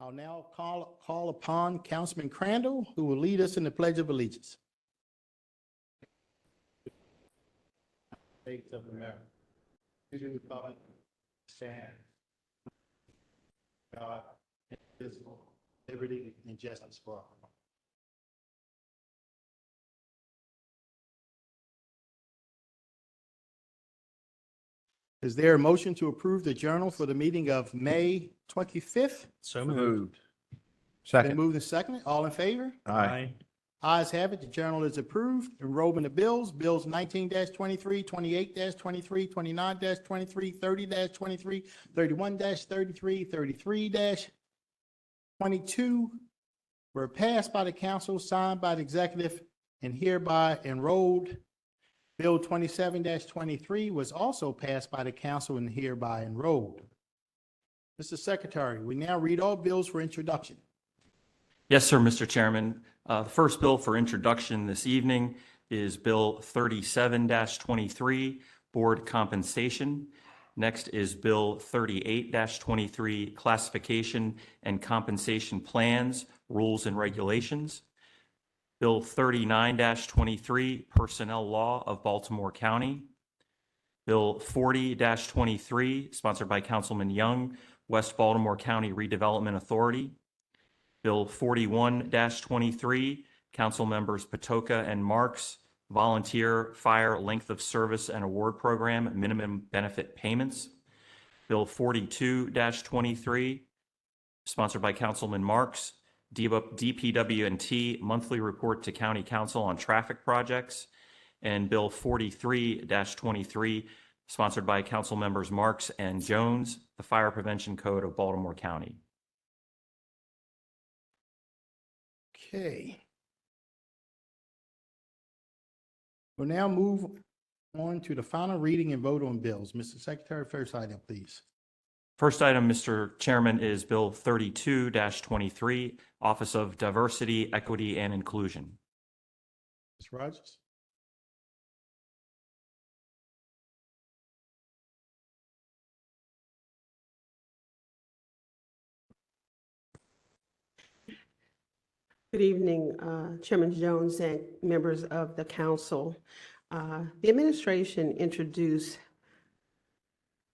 I'll now call upon Councilman Crandall, who will lead us in the Pledge of Allegiance. States of America, to the republic, stand, God, indivisible, liberty and justice for all. Is there a motion to approve the journal for the meeting of May 25th? So moved. Been Second. moved and seconded. All in favor? Aye. Ayes have it. The journal is approved. Enrollment of bills. Bills 19-23, 28-23, 29-23, 30-23, 31-33, 33-22 were passed by the council, signed by the executive, and hereby enrolled. Bill 27-23 was also passed by the council and hereby enrolled. Mr. Secretary, we now read all bills for introduction. Yes, sir, Mr. Chairman. The first bill for introduction this evening is Bill 37-23, Board Compensation. Next is Bill 38-23, Classification and Compensation Plans, Rules and Regulations. Bill 39-23, Personnel Law of Baltimore County. Bill 40-23, sponsored by Councilman Young, West Baltimore County Redevelopment Authority. Bill 41-23, Council Members Patoka and Marks, Volunteer Fire Length of Service and Award Program, Minimum Benefit Payments. Bill 42-23, sponsored by Councilman Marks, DPW&T Monthly Report to County Council on Traffic Projects. And Bill 43-23, sponsored by Council Members Marks and Jones, the Fire Prevention Code of Baltimore County. Okay. We'll now move on to the final reading and vote on bills. Mr. Secretary, first item, please. First item, Mr. Chairman, is Bill 32-23, Office of Diversity, Equity, and Inclusion. Ms. Rogers? Good evening, Chairman Jones and members of the council. The administration introduced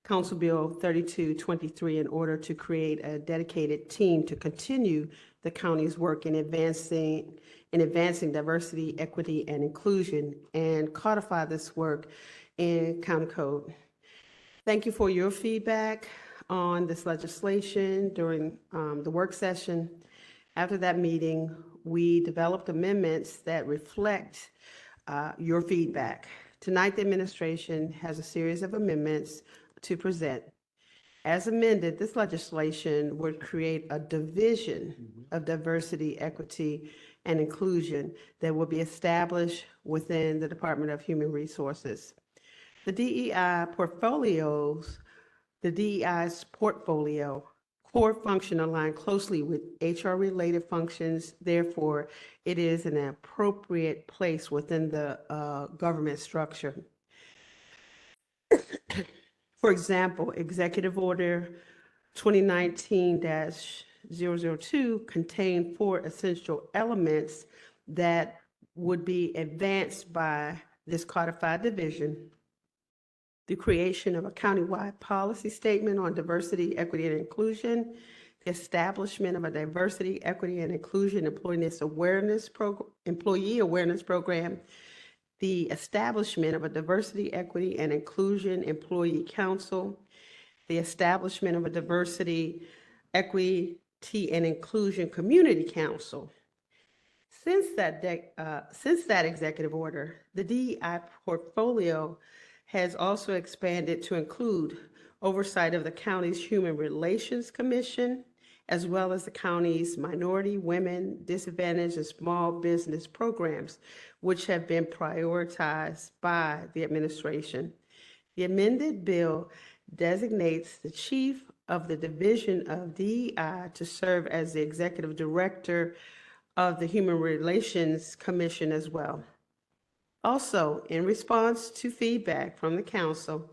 Council Bill 32-23 in order to create a dedicated team to continue the county's work in advancing diversity, equity, and inclusion, and codify this work in County Code. Thank you for your feedback on this legislation during the work session. After that meeting, we developed amendments that reflect your feedback. Tonight, the administration has a series of amendments to present. As amended, this legislation would create a division of diversity, equity, and inclusion that will be established within the Department of Human Resources. The DEI's portfolio core function align closely with HR-related functions. Therefore, it is an appropriate place within the government structure. For example, Executive Order 2019-002 contained 4 essential elements that would be advanced by this codified division: the creation of a countywide policy statement on diversity, equity, and inclusion, the establishment of a diversity, equity, and inclusion employee awareness program, the establishment of a diversity, equity, and inclusion employee council, the establishment of a diversity, equity, and inclusion community council. Since that executive order, the DEI portfolio has also expanded to include oversight of the county's Human Relations Commission, as well as the county's minority, women, disadvantaged, and small business programs, which have been prioritized by the administration. The amended bill designates the chief of the Division of DEI to serve as the executive director of the Human Relations Commission as well. Also, in response to feedback from the council,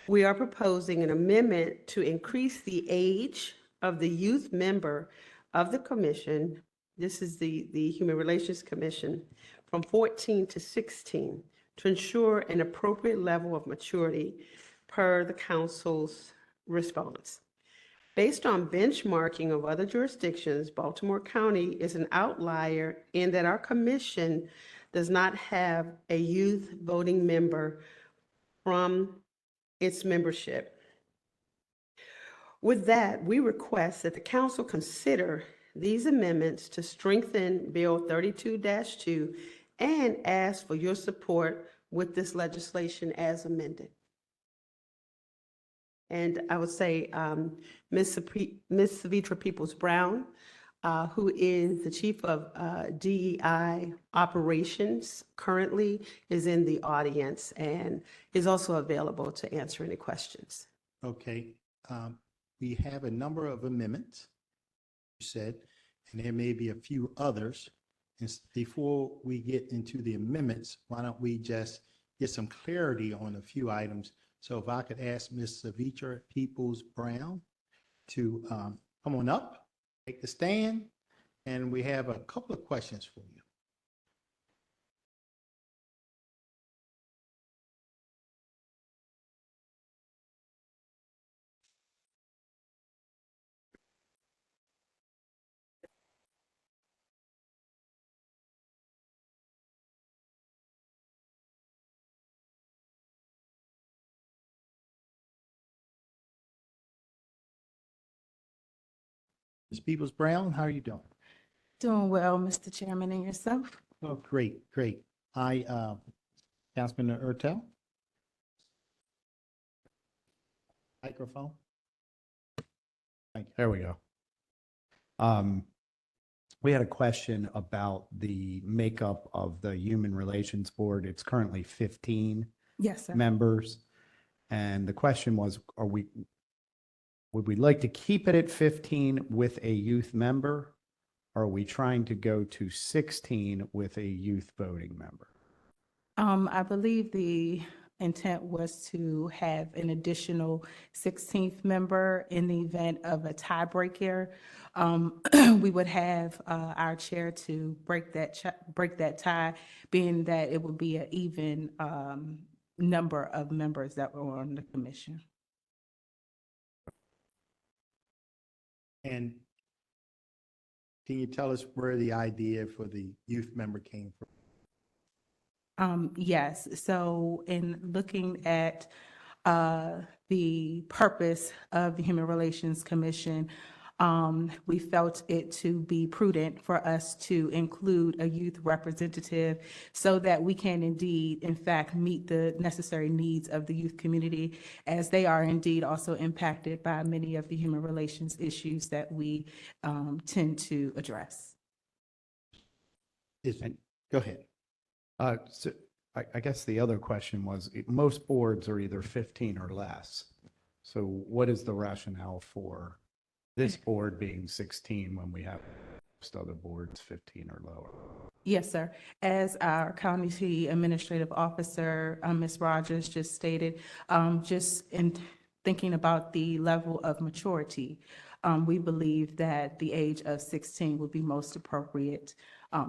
we are proposing an amendment to increase the age of the youth member of the commission, this is the Human Relations Commission, from 14 to 16 to ensure an appropriate level of maturity per the council's response. Based on benchmarking of other jurisdictions, Baltimore County is an outlier in that our commission does not have a youth voting member from its membership. With that, we request that the council consider these amendments to strengthen Bill 32-2 and ask for your support with this legislation as amended. And I would say Ms. Savitra Peoples-Brown, who is the Chief of DEI Operations currently, is in the audience and is also available to answer any questions. Okay, we have a number of amendments, you said, and there may be a few others. And before we get into the amendments, why don't we just get some clarity on a few items? So if I could ask Ms. Savitra Peoples-Brown to come on up, take the stand, and we have a couple of questions for you. Ms. Peoples-Brown, how are you doing? Doing well, Mr. Chairman, and yourself? Oh, great, great. Councilman Ertel? Microphone? Thank you. There we go. We had a question about the makeup of the Human Relations Board. It's currently 15 Yes, sir. members. And the question was, would we like to keep it at 15 with a youth member? Or are we trying to go to 16 with a youth voting member? I believe the intent was to have an additional 16th member in the event of a tiebreaker. We would have our chair to break that tie, being that it would be an even number of members that were on the commission. And can you tell us where the idea for the youth member came from? Yes, so in looking at the purpose of the Human Relations Commission, we felt it to be prudent for us to include a youth representative so that we can indeed, in fact, meet the necessary needs of the youth community, as they are indeed also impacted by many of the human relations issues that we tend to address. Go ahead. So I guess the other question was, most boards are either 15 or less. So what is the rationale for this board being 16 when we have most other boards 15 or lower? Yes, sir. As our county administrative officer, Ms. Rogers, just stated, just in thinking about the level of maturity, we believe that the age of 16 would be most appropriate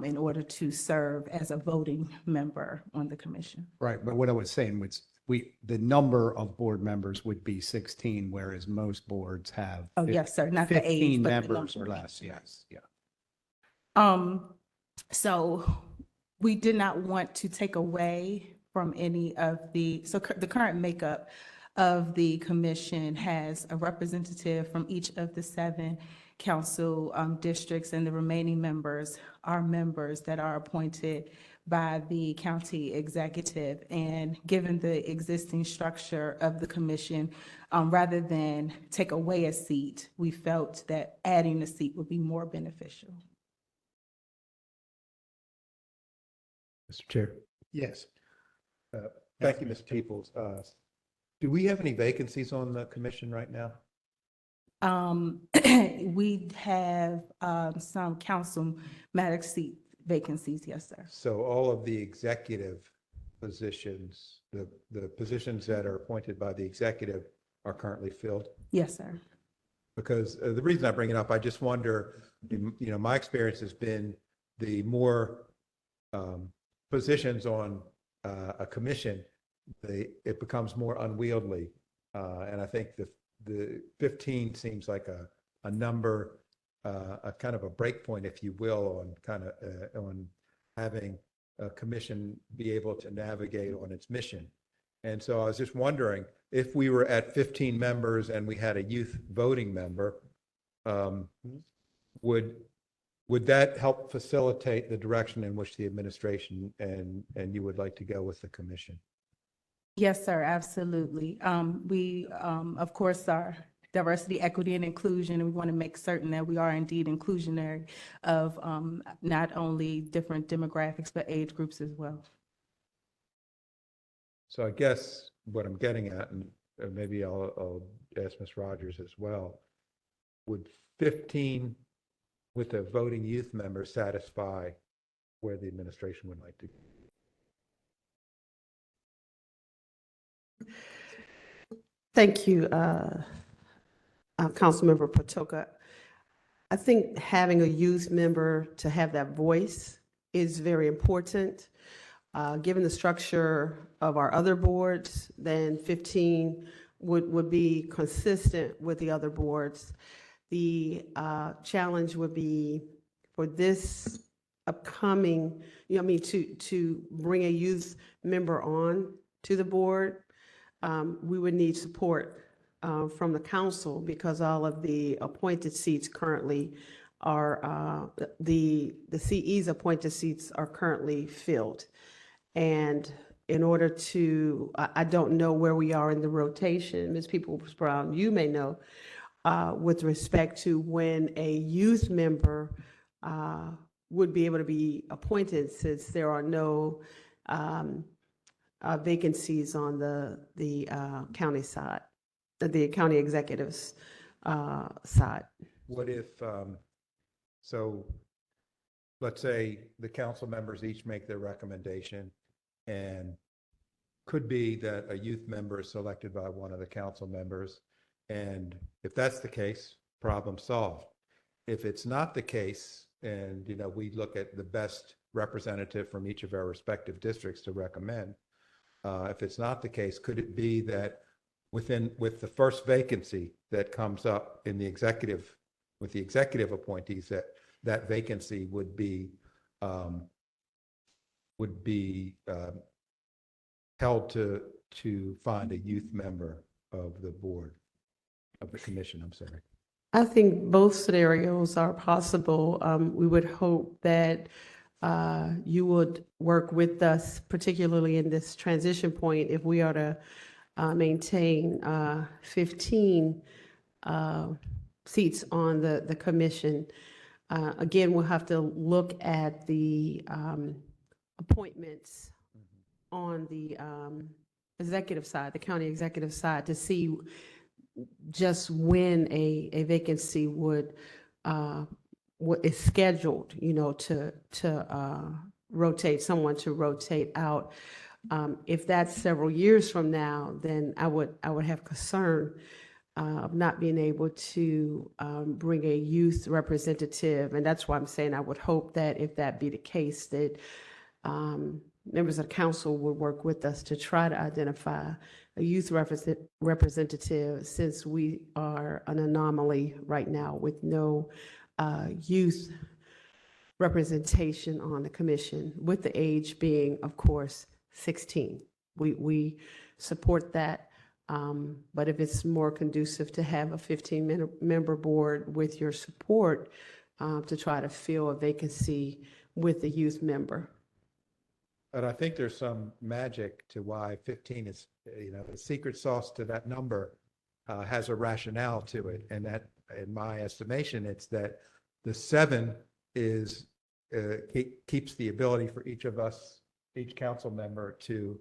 in order to serve as a voting member on the commission. Right, but what I was saying was, the number of board members would be 16, whereas most boards have. Oh, yes, sir, not the age, 15 but the members number. or less, yes, yeah. So we did not want to take away from any of the current makeup of the commission has a representative from each of the 7 council districts, and the remaining members are members that are appointed by the county executive. And given the existing structure of the commission, rather than take away a seat, we felt that adding a seat would be more beneficial. Mr. Chair. Yes. Thank you, Ms. Peoples. Do we have any vacancies on the commission right now? We have some councilmanic seat vacancies, yes, sir. So all of the executive positions, the positions that are appointed by the executive are currently filled? Yes, sir. Because the reason I bring it up, I just wonder, my experience has been the more positions on a commission, it becomes more unwieldy. And I think the 15 seems like a number, a kind of a break point, if you will, on having a commission be able to navigate on its mission. And so I was just wondering, if we were at 15 members and we had a youth voting member, would that help facilitate the direction in which the administration and you would like to go with the commission? Yes, sir, absolutely. We, of course, are diversity, equity, and inclusion, and we want to make certain that we are indeed inclusionary of not only different demographics, but age groups as well. So I guess what I'm getting at, and maybe I'll ask Ms. Rogers as well, would 15 with a voting youth member satisfy where the administration would like to go? Thank you, Councilmember Patoka. I think having a youth member to have that voice is very important. Given the structure of our other boards, then 15 would be consistent with the other boards. The challenge would be for this upcoming, to bring a youth member on to the board, we would need support from the council, because all of the appointed seats currently are, the CE's appointed seats are currently filled. And in order to, I don't know where we are in the rotation, Ms. Peoples-Brown, you may know, with respect to when a youth member would be able to be appointed, since there are no vacancies on the county side, the county executive's side. What if, so let's say the council members each make their recommendation, and could be that a youth member is selected by one of the council members. And if that's the case, problem solved. If it's not the case, and, we look at the best representative from each of our respective districts to recommend, if it's not the case, could it be that with the first vacancy that comes up in the executive, with the executive appointees, that vacancy would be held to find a youth member of the board, of the commission, I'm sorry. I think both scenarios are possible. We would hope that you would work with us, particularly in this transition point, if we are to maintain 15 seats on the commission. Again, we'll have to look at the appointments on the executive side, the county executive side, to see just when a vacancy is scheduled, to rotate, someone to rotate out. If that's several years from now, then I would have concern of not being able to bring a youth representative. And that's why I'm saying I would hope that if that be the case, that members of council would work with us to try to identify a youth representative, since we are an anomaly right now with no youth representation on the commission, with the age being, of course, 16. We support that, but if it's more conducive to have a 15-member board with your support to try to fill a vacancy with a youth member. But I think there's some magic to why 15 is, the secret sauce to that number has a rationale to it. And that, in my estimation, it's that the 7 is, keeps the ability for each of us, each council member, to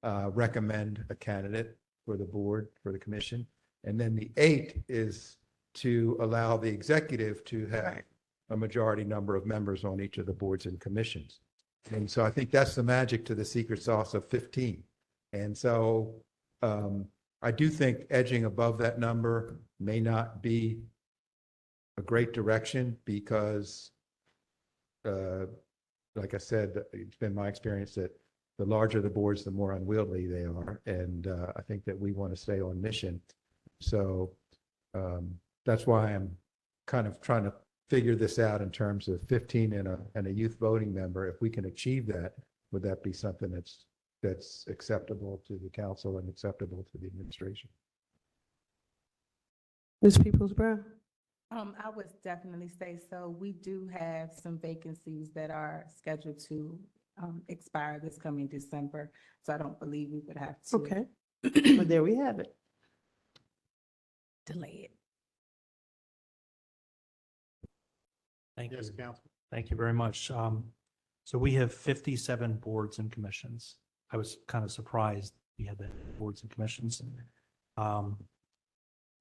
recommend a candidate for the board, for the commission. And then the 8 is to allow the executive to have a majority number of members on each of the boards and commissions. And so I think that's the magic to the secret sauce of 15. And so I do think edging above that number may not be a great direction because, like I said, it's been my experience that the larger the boards, the more unwieldy they are. And I think that we want to stay on mission. So that's why I'm kind of trying to figure this out in terms of 15 and a youth voting member. If we can achieve that, would that be something that's acceptable to the council and acceptable to the administration? Ms. Peoples-Brown? I would definitely say so. We do have some vacancies that are scheduled to expire this coming December, so I don't believe we would have to Okay. Well, there we have it. delay it. Thank Yes, you. Council. Thank you very much. So we have 57 boards and commissions. I was kind of surprised we had that boards and commissions.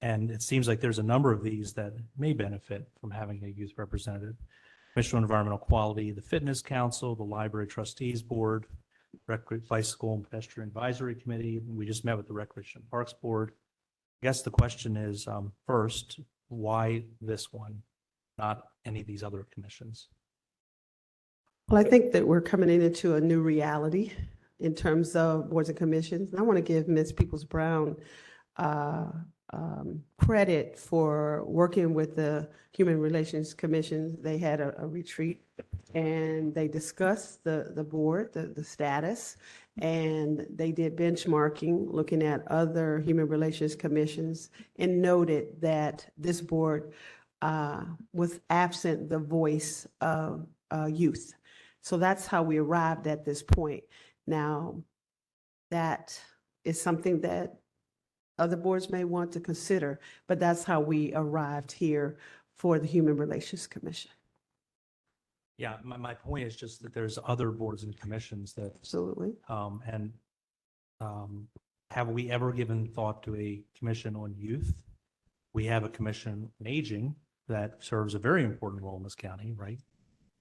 And it seems like there's a number of these that may benefit from having a youth representative. Commission on Environmental Quality, the Fitness Council, the Library Trustees Board, Bicycle and Pedestrian Advisory Committee. We just met with the Recreation and Parks Board. I guess the question is, first, why this one, not any of these other commissions? Well, I think that we're coming into a new reality in terms of boards and commissions. And I want to give Ms. Peoples-Brown credit for working with the Human Relations Commission. They had a retreat and they discussed the board, the status, and they did benchmarking, looking at other Human Relations Commissions, and noted that this board was absent the voice of youth. So that's how we arrived at this point. Now, that is something that other boards may want to consider, but that's how we arrived here for the Human Relations Commission. Yeah, my point is just that there's other boards and commissions that, Absolutely. have we ever given thought to a commission on youth? We have a commission on aging that serves a very important role in this county, right?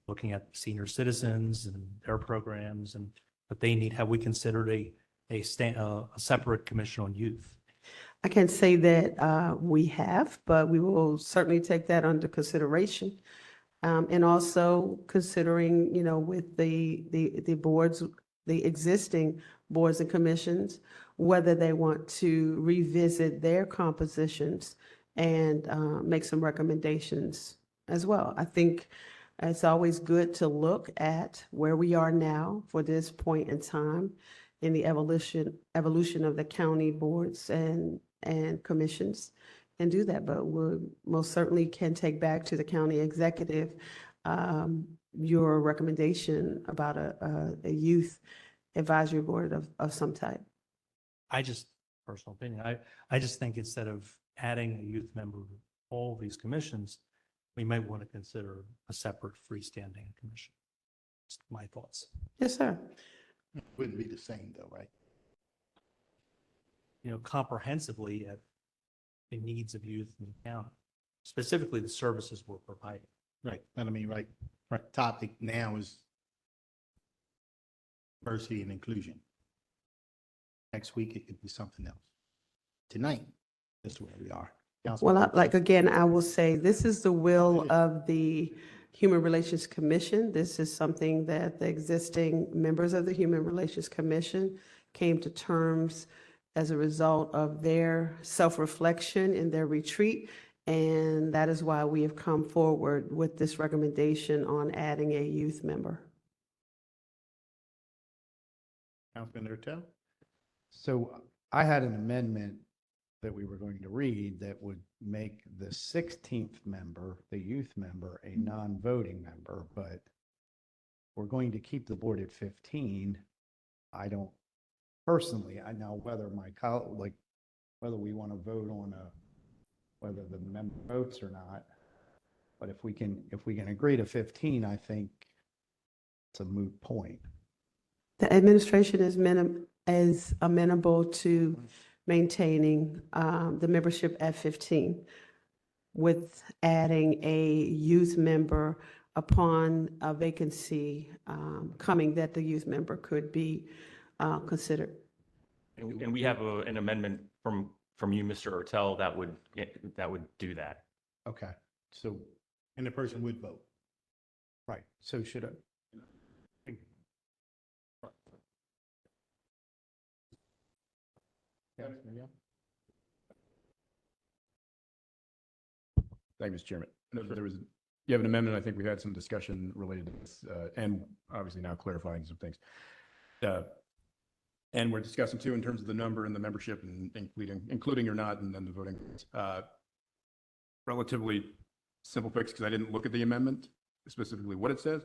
Looking at senior citizens and their programs and what they need. Have we considered a separate commission on youth? I can't say that we have, but we will certainly take that under consideration. And also considering, you know, with the boards, the existing boards and commissions, whether they want to revisit their compositions and make some recommendations as well. I think it's always good to look at where we are now for this point in time in the evolution of the county boards and commissions and do that. But we most certainly can take back to the county executive your recommendation about a youth advisory board of some type. Personal opinion, I just think instead of adding a youth member to all these commissions, we might want to consider a separate freestanding commission. Just my thoughts. Yes, sir. Wouldn't be the same though, right? You know, comprehensively at the needs of youth in the county, specifically the services we're providing. Right. And I mean, right, topic now is diversity and inclusion. Next week, it could be something else. Tonight, that's where we are. Well, I will say, this is the will of the Human Relations Commission. This is something that the existing members of the Human Relations Commission came to terms as a result of their self-reflection in their retreat. And that is why we have come forward with this recommendation on adding a youth member. Councilman Ertel? So I had an amendment that we were going to read that would make the 16th member, the youth member, a non-voting member, but we're going to keep the board at 15. I don't personally, I know whether whether we want to vote on whether the member votes or not. But if we can agree to 15, I think it's a moot point. The administration is amenable to maintaining the membership at 15 with adding a youth member upon a vacancy coming that the youth member could be considered. And we have an amendment from you, Mr. Ertel, that would do that. Okay. So, And the person would vote. right, so should I? Thank you, Mr. Chairman. I know there was, you have an amendment. I think we had some discussion related to this, and obviously now clarifying some things. And we're discussing too in terms of the number and the membership and including or not, and then the voting. Relatively simple fix because I didn't look at the amendment, specifically what it says.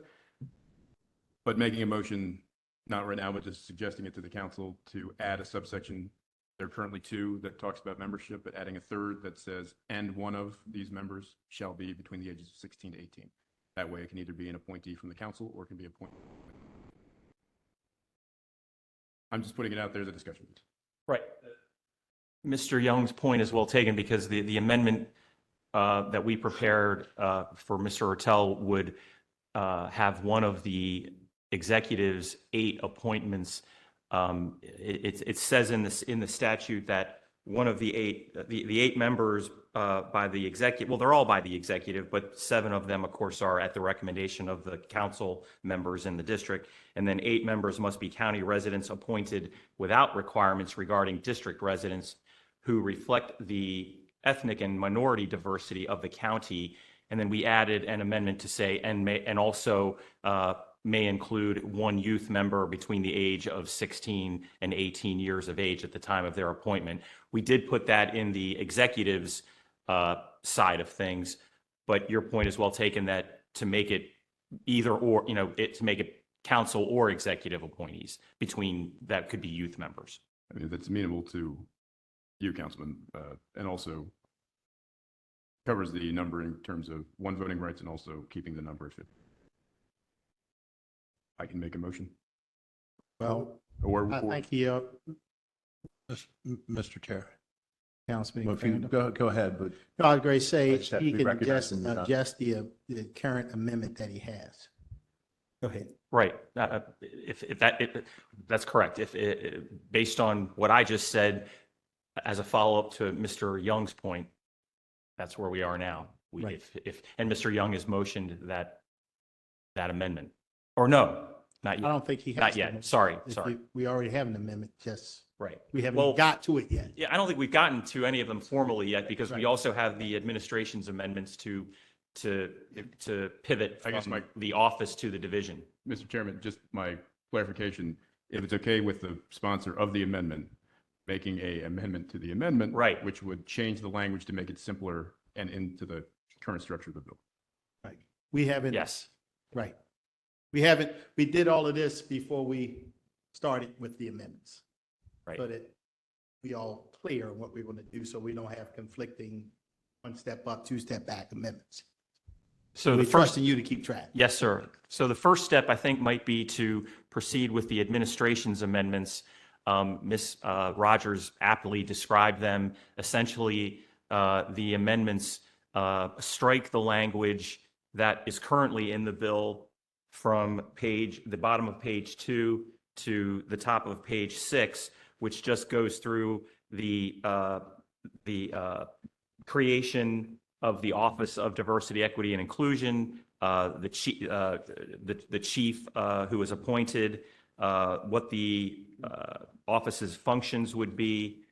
But making a motion, not right now, but just suggesting it to the council to add a subsection. There are currently two that talks about membership, but adding a third that says, and one of these members shall be between the ages of 16 to 18. That way it can either be an appointee from the council or it can be appointed. I'm just putting it out there as a discussion. Right. Mr. Young's point is well taken because the amendment that we prepared for Mr. Ortel would have one of the executives' 8 appointments. It says in the statute that one of the 8 members by the executive, well, they're all by the executive, but 7 of them, of course, are at the recommendation of the council members in the district. And then 8 members must be county residents appointed without requirements regarding district residents who reflect the ethnic and minority diversity of the county. And then we added an amendment to say, and also may include 1 youth member between the age of 16 and 18 years of age at the time of their appointment. We did put that in the executive's side of things, but your point is well taken that to make it either or, to make it council or executive appointees between that could be youth members. I mean, that's amenable to you, Councilman, and also covers the number in terms of 1 voting rights and also keeping the number at 50. I can make a motion. Well, Or I think Mr. Chair. Councilman Well, if you Crandall. go ahead, but No, I was going to I say, just have he to be can recognized just in the time. adjust the current amendment that he has. Go ahead. Right. That's correct. Based on what I just said, as a follow-up to Mr. Young's point, that's where we are now. Right. And Mr. Young has motioned that amendment, or no, not I yet. don't think he has. Not to yet. move. Sorry. We already have an amendment, just, Right. we Well- haven't got to it yet. Yeah, I don't think we've gotten to any of them formally yet because we Right. also have the administration's amendments to pivot I guess from my- the office to the division. Mr. Chairman, just my clarification, if it's okay with the sponsor of the amendment, making a amendment to the amendment. Right. Which would change the language to make it simpler and into the current structure of the bill. Right. We haven't. Yes. Right. We did all of this before we started with the amendments. Right. So that we all clear on what we want to do, so we don't have conflicting 1 step up, 2 step back amendments. So the We're first, trusting you to keep track. yes, sir. So the first step, I think, might be to proceed with the administration's amendments. Ms. Rogers aptly described them. Essentially, the amendments strike the language that is currently in the bill from the bottom of page 2 to the top of page 6, which just goes through the creation of the Office of Diversity, Equity, and Inclusion, the chief who is appointed, what the office's functions would be,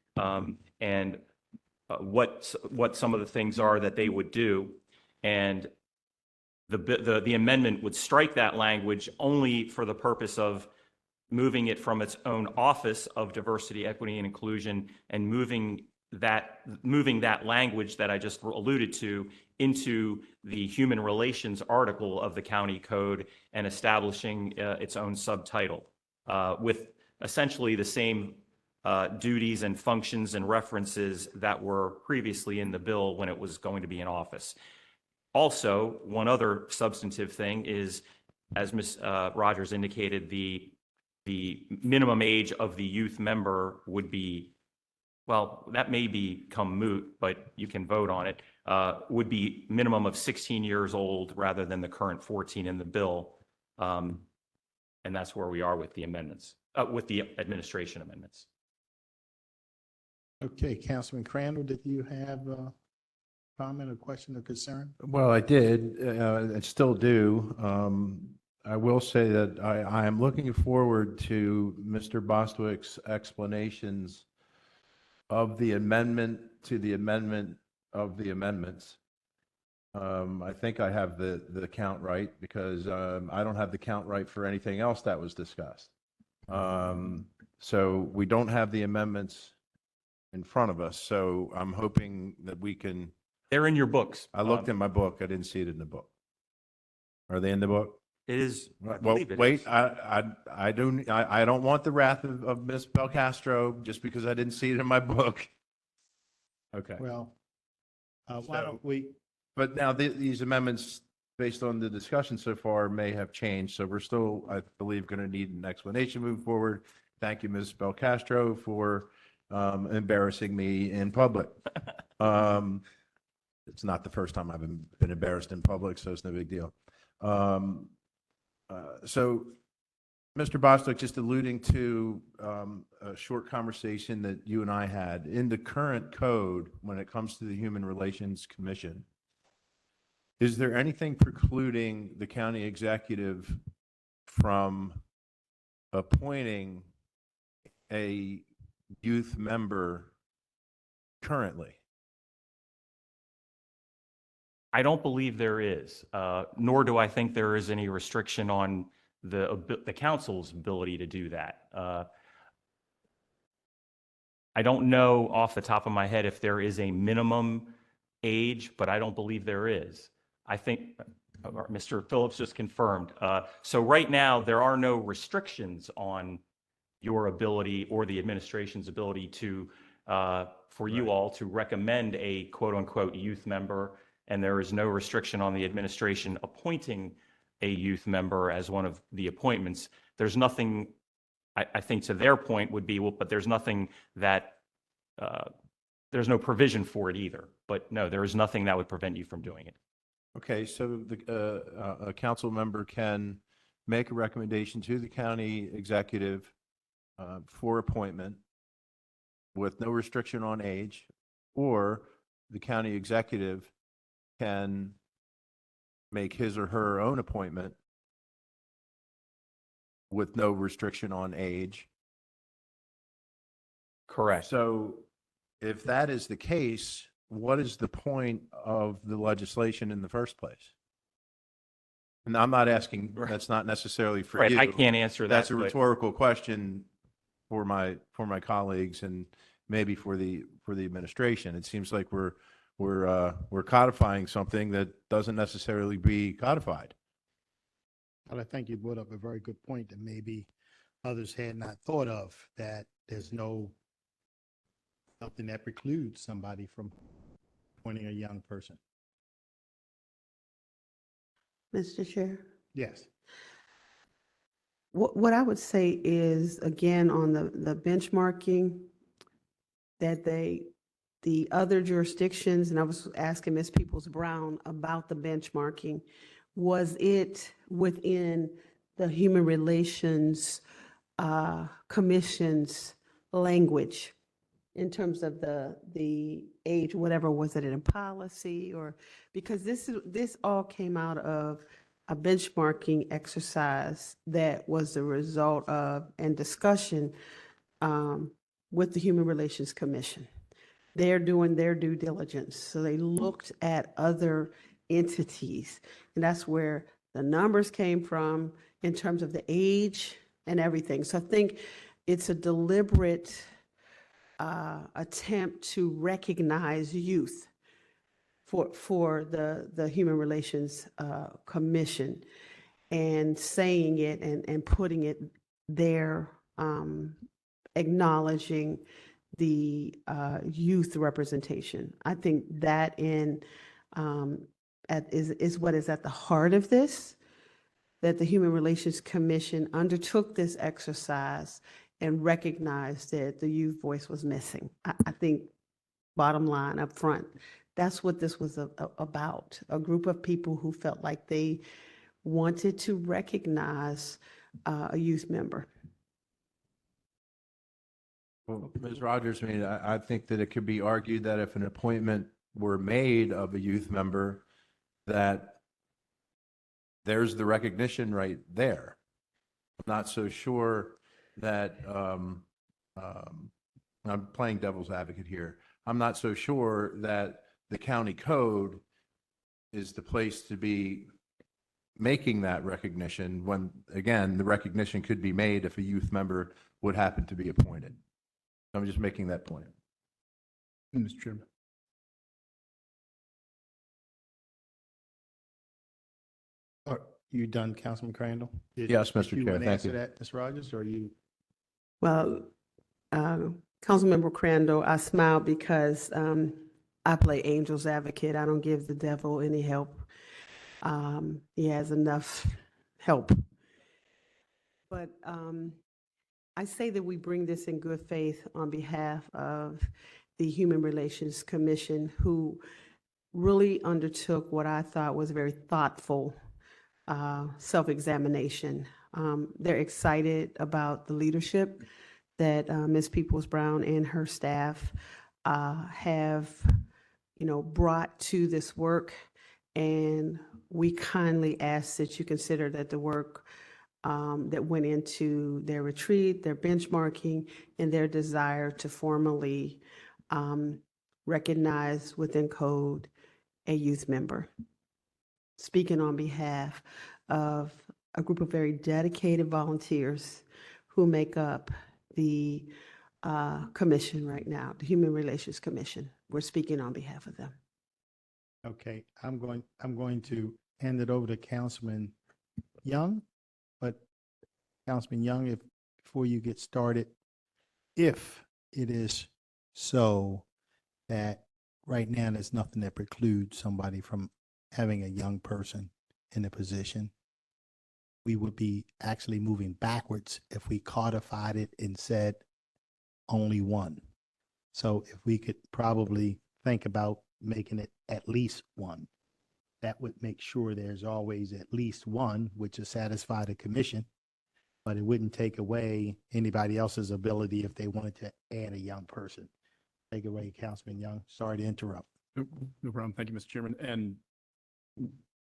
and what some of the things are that they would do. And the amendment would strike that language only for the purpose of moving it from its own Office of Diversity, Equity, and Inclusion and moving that language that I just alluded to into the Human Relations article of the county code and establishing its own subtitle with essentially the same duties and functions and references that were previously in the bill when it was going to be in office. Also, one other substantive thing is, as Ms. Rogers indicated, the minimum age of the youth member would be, well, that may become moot, but you can vote on it, would be minimum of 16 years old rather than the current 14 in the bill. And that's where we are with the amendments, with the administration amendments. Okay, Councilman Crandall, did you have comment or question or concern? Well, I did, and still do. I will say that I am looking forward to Mr. Bostwick's explanations of the amendment to the amendment of the amendments. I think I have the count right because I don't have the count right for anything else that was discussed. So we don't have the amendments in front of us, so I'm hoping that we can. They're in your books. I looked in my book. I didn't see it in the book. Are they in the book? It is, I Well, believe it wait, is. I don't want the wrath of Ms. Belcastro just because I didn't see it in my book. Okay. Well, why So- don't we, But now these amendments, based on the discussion so far, may have changed. So we're still, I believe, going to need an explanation moving forward. Thank you, Ms. Belcastro, for embarrassing me in public. It's not the first time I've been embarrassed in public, so it's no big deal. So, Mr. Bostwick, just alluding to a short conversation that you and I had, in the current code, when it comes to the Human Relations Commission, is there anything precluding the county executive from appointing a youth member currently? I don't believe there is, nor do I think there is any restriction on the council's ability to do that. I don't know off the top of my head if there is a minimum age, but I don't believe there is. I think Mr. Phillips just confirmed. So right now, there are no restrictions on your ability or the administration's ability to, for you all to recommend a quote-unquote youth member, and there is no restriction on the administration appointing a youth member as one of the appointments. There's nothing, I think to their point would be, well, but there's nothing that, there's no provision for it either. But no, there is nothing that would prevent you from doing it. Okay, so a council member can make a recommendation to the county executive for appointment with no restriction on age, or the county executive can make his or her own appointment with no restriction on age. Correct. So if that is the case, what is the point of the legislation in the first place? And I'm not asking, that's not necessarily for Right, you. I can't answer that. That's a but- rhetorical question for my colleagues and maybe for the administration. It seems like we're codifying something that doesn't necessarily be codified. well, I think you brought up a very good point that maybe others had not thought of, that there's something that precludes somebody from appointing a young person. Mr. Chair? Yes. What I would say is, again, on the benchmarking, that the other jurisdictions, and I was asking Ms. Peoples-Brown about the benchmarking, was it within the Human Relations Commission's language in terms of the age, whatever, was it in policy, or, because this all came out of a benchmarking exercise that was the result of, and discussion with the Human Relations Commission. They're doing their due diligence. So they looked at other entities, and that's where the numbers came from in terms of the age and everything. So I think it's a deliberate attempt to recognize youth for the Human Relations Commission, and saying it and putting it there, acknowledging the youth representation. I think that is what is at the heart of this, that the Human Relations Commission undertook this exercise and recognized that the youth voice was missing. I think, bottom line up front, that's what this was about. A group of people who felt like they wanted to recognize a youth member. Well, Ms. Rogers, I mean, I think that it could be argued that if an appointment were made of a youth member, that there's the recognition right there. I'm not so sure that, I'm playing devil's advocate here. I'm not so sure that the county code is the place to be making that recognition when, again, the recognition could be made if a youth member would happen to be appointed. I'm just making that point. Mr. Chairman. Are you done, Councilman Crandall? Yes, Mr. You Chair, want to thank answer you. that, Ms. Rogers, or you? Well, Councilmember Crandall, I smile because I play angel's advocate. I don't give the devil any help. He has enough help. But I say that we bring this in good faith on behalf of the Human Relations Commission, who really undertook what I thought was a very thoughtful self-examination. They're excited about the leadership that Ms. Peoples-Brown and her staff have, brought to this work. And we kindly ask that you consider that the work that went into their retreat, their benchmarking, and their desire to formally recognize within code a youth member. Speaking on behalf of a group of very dedicated volunteers who make up the commission right now, the Human Relations Commission. We're speaking on behalf of them. Okay, I'm going to hand it over to Councilman Young, but Councilman Young, before you get started, if it is so that right now there's nothing that precludes somebody from having a young person in a position, we would be actually moving backwards if we codified it and said only one. So if we could probably think about making it at least one, that would make sure there's always at least one, which will satisfy the commission, but it wouldn't take away anybody else's ability if they wanted to add a young person. Take it away, Councilman Young. Sorry to interrupt. No problem. Thank you, Mr. Chairman. And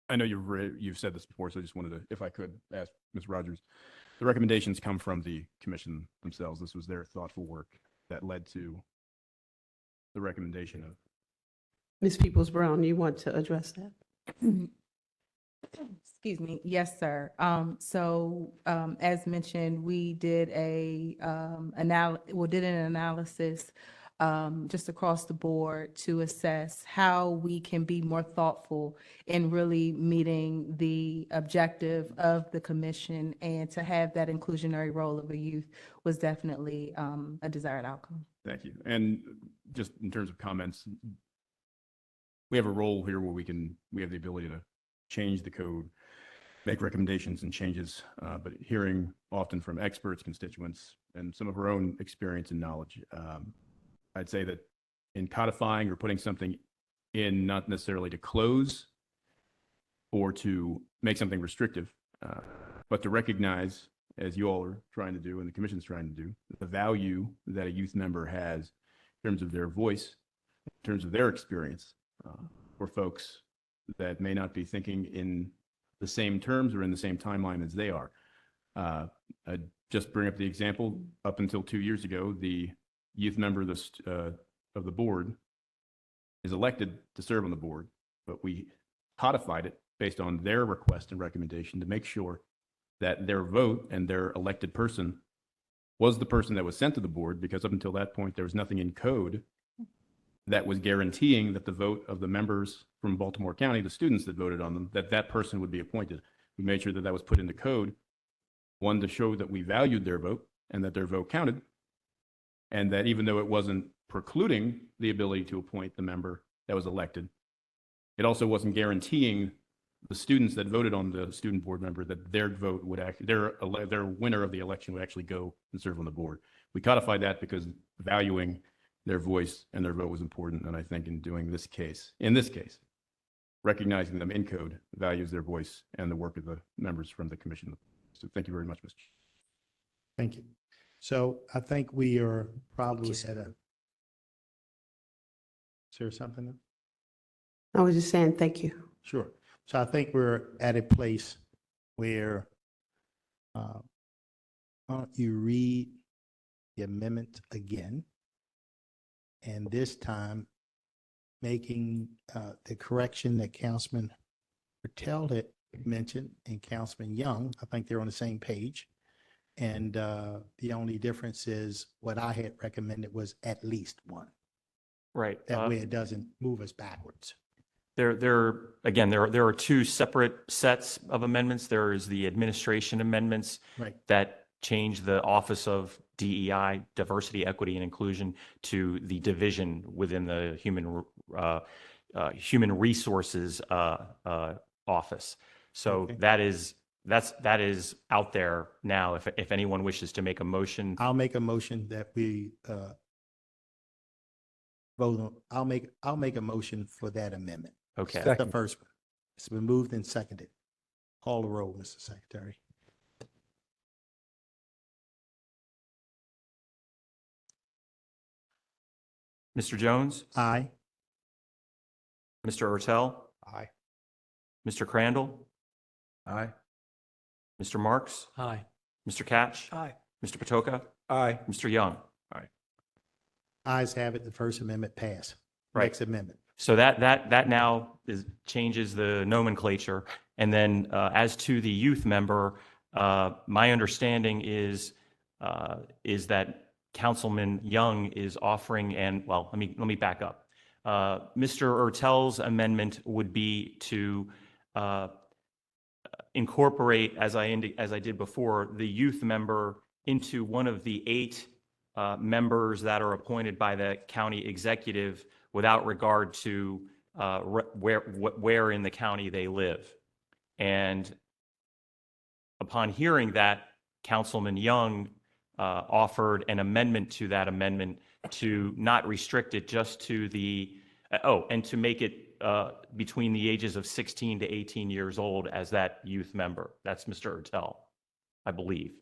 I know you've said this before, so I just wanted to, if I could, ask Ms. Rogers. The recommendations come from the commission themselves. This was their thoughtful work that led to the recommendation of. Ms. Peoples-Brown, you want to address that? Excuse me. Yes, sir. As mentioned, we did an analysis just across the board to assess how we can be more thoughtful in really meeting the objective of the commission, and to have that inclusionary role of a youth was definitely a desired outcome. Thank you. And just in terms of comments, we have a role here where we have the ability to change the code, make recommendations and changes, but hearing often from experts, constituents, and some of our own experience and knowledge, I'd say that in codifying or putting something in, not necessarily to close or to make something restrictive, but to recognize, as you all are trying to do and the commission's trying to do, the value that a youth member has in terms of their voice, in terms of their experience, for folks that may not be thinking in the same terms or in the same timeline as they are. I just bring up the example, up until 2 years ago, the youth member of the board is elected to serve on the board, but we codified it based on their request and recommendation to make sure that their vote and their elected person was the person that was sent to the board, because up until that point, there was nothing in code that was guaranteeing that the vote of the members from Baltimore County, the students that voted on them, that person would be appointed. We made sure that that was put into code, one, to show that we valued their vote and that their vote counted, and that even though it wasn't precluding the ability to appoint the member that was elected, it also wasn't guaranteeing the students that voted on the student board member that their vote would actually, their winner of the election would actually go and serve on the board. We codified that because valuing their voice and their vote was important. And I think in this case, recognizing them in code values their voice and the work of the members from the commission. So thank you very much, Mr. Thank you. So I think we are probably at a, is there something? I was just saying, thank you. Sure. So I think we're at a place where, why don't you read the amendment again? And this time, making the correction that Councilman Patel had mentioned and Councilman Young, I think they're on the same page. And the only difference is what I had recommended was at least one. Right. That way it doesn't move us backwards. Again, there are two separate sets of amendments. There is the administration amendments Right. that change the Office of DEI, Diversity, Equity, and Inclusion, to the division within the Human Resources Office. So Okay. that is out there now. If anyone wishes to make a motion, I'll make a motion that we vote on. I'll make a motion for that amendment. okay. That's the first one. It's been moved and seconded. Call the roll, Mr. Secretary. Mr. Jones, Aye. Mr. Ertel, Aye. Mr. Crandall, Aye. Mr. Marks, Aye. Mr. Catch, Aye. Mr. Patoka, Aye. Mr. Young. Ayes have it. The First Amendment passed. Right. Next amendment. So that now changes the nomenclature. And then as to the youth member, my understanding is that Councilman Young is offering, and well, let me back up. Mr. Ertel's amendment would be to incorporate, as I did before, the youth member into one of the 8 members that are appointed by the county executive without regard to where in the county they live. And upon hearing that, Councilman Young offered an amendment to that amendment to not restrict it just to and to make it between the ages of 16 to 18 years old as that youth member. That's Mr. Ertel, I believe.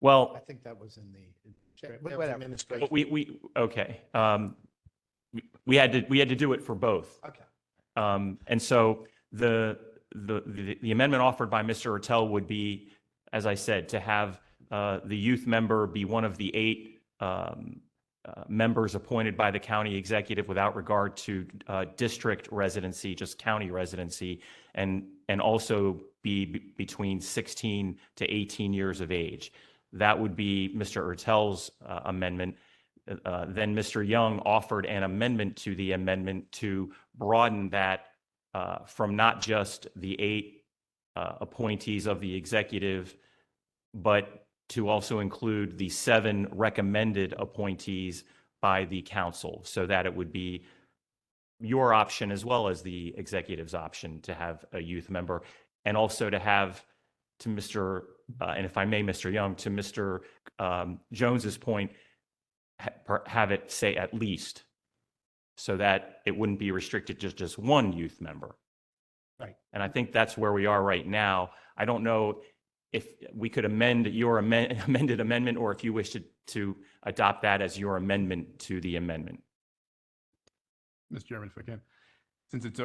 Well, I think that was in the. That was Whatever. administration. okay. We had to do it for both. Okay. And so the amendment offered by Mr. Ertel would be, as I said, to have the youth member be one of the 8 members appointed by the county executive without regard to district residency, just county residency, and also be between 16 to 18 years of age. That would be Mr. Ertel's amendment. Then Mr. Young offered an amendment to the amendment to broaden that from not just the 8 appointees of the executive, but to also include the 7 recommended appointees by the council, so that it would be your option as well as the executive's option to have a youth member, and also to have, to Mr. And if I may, Mr. Young, to Mr. Jones's point, have it say at least, so that it wouldn't be restricted to just one youth member. Right. And I think that's where we are right now. I don't know if we could amend your amended amendment, or if you wish to adopt that as your amendment to the amendment. Mr. Chairman, if I can, since it's,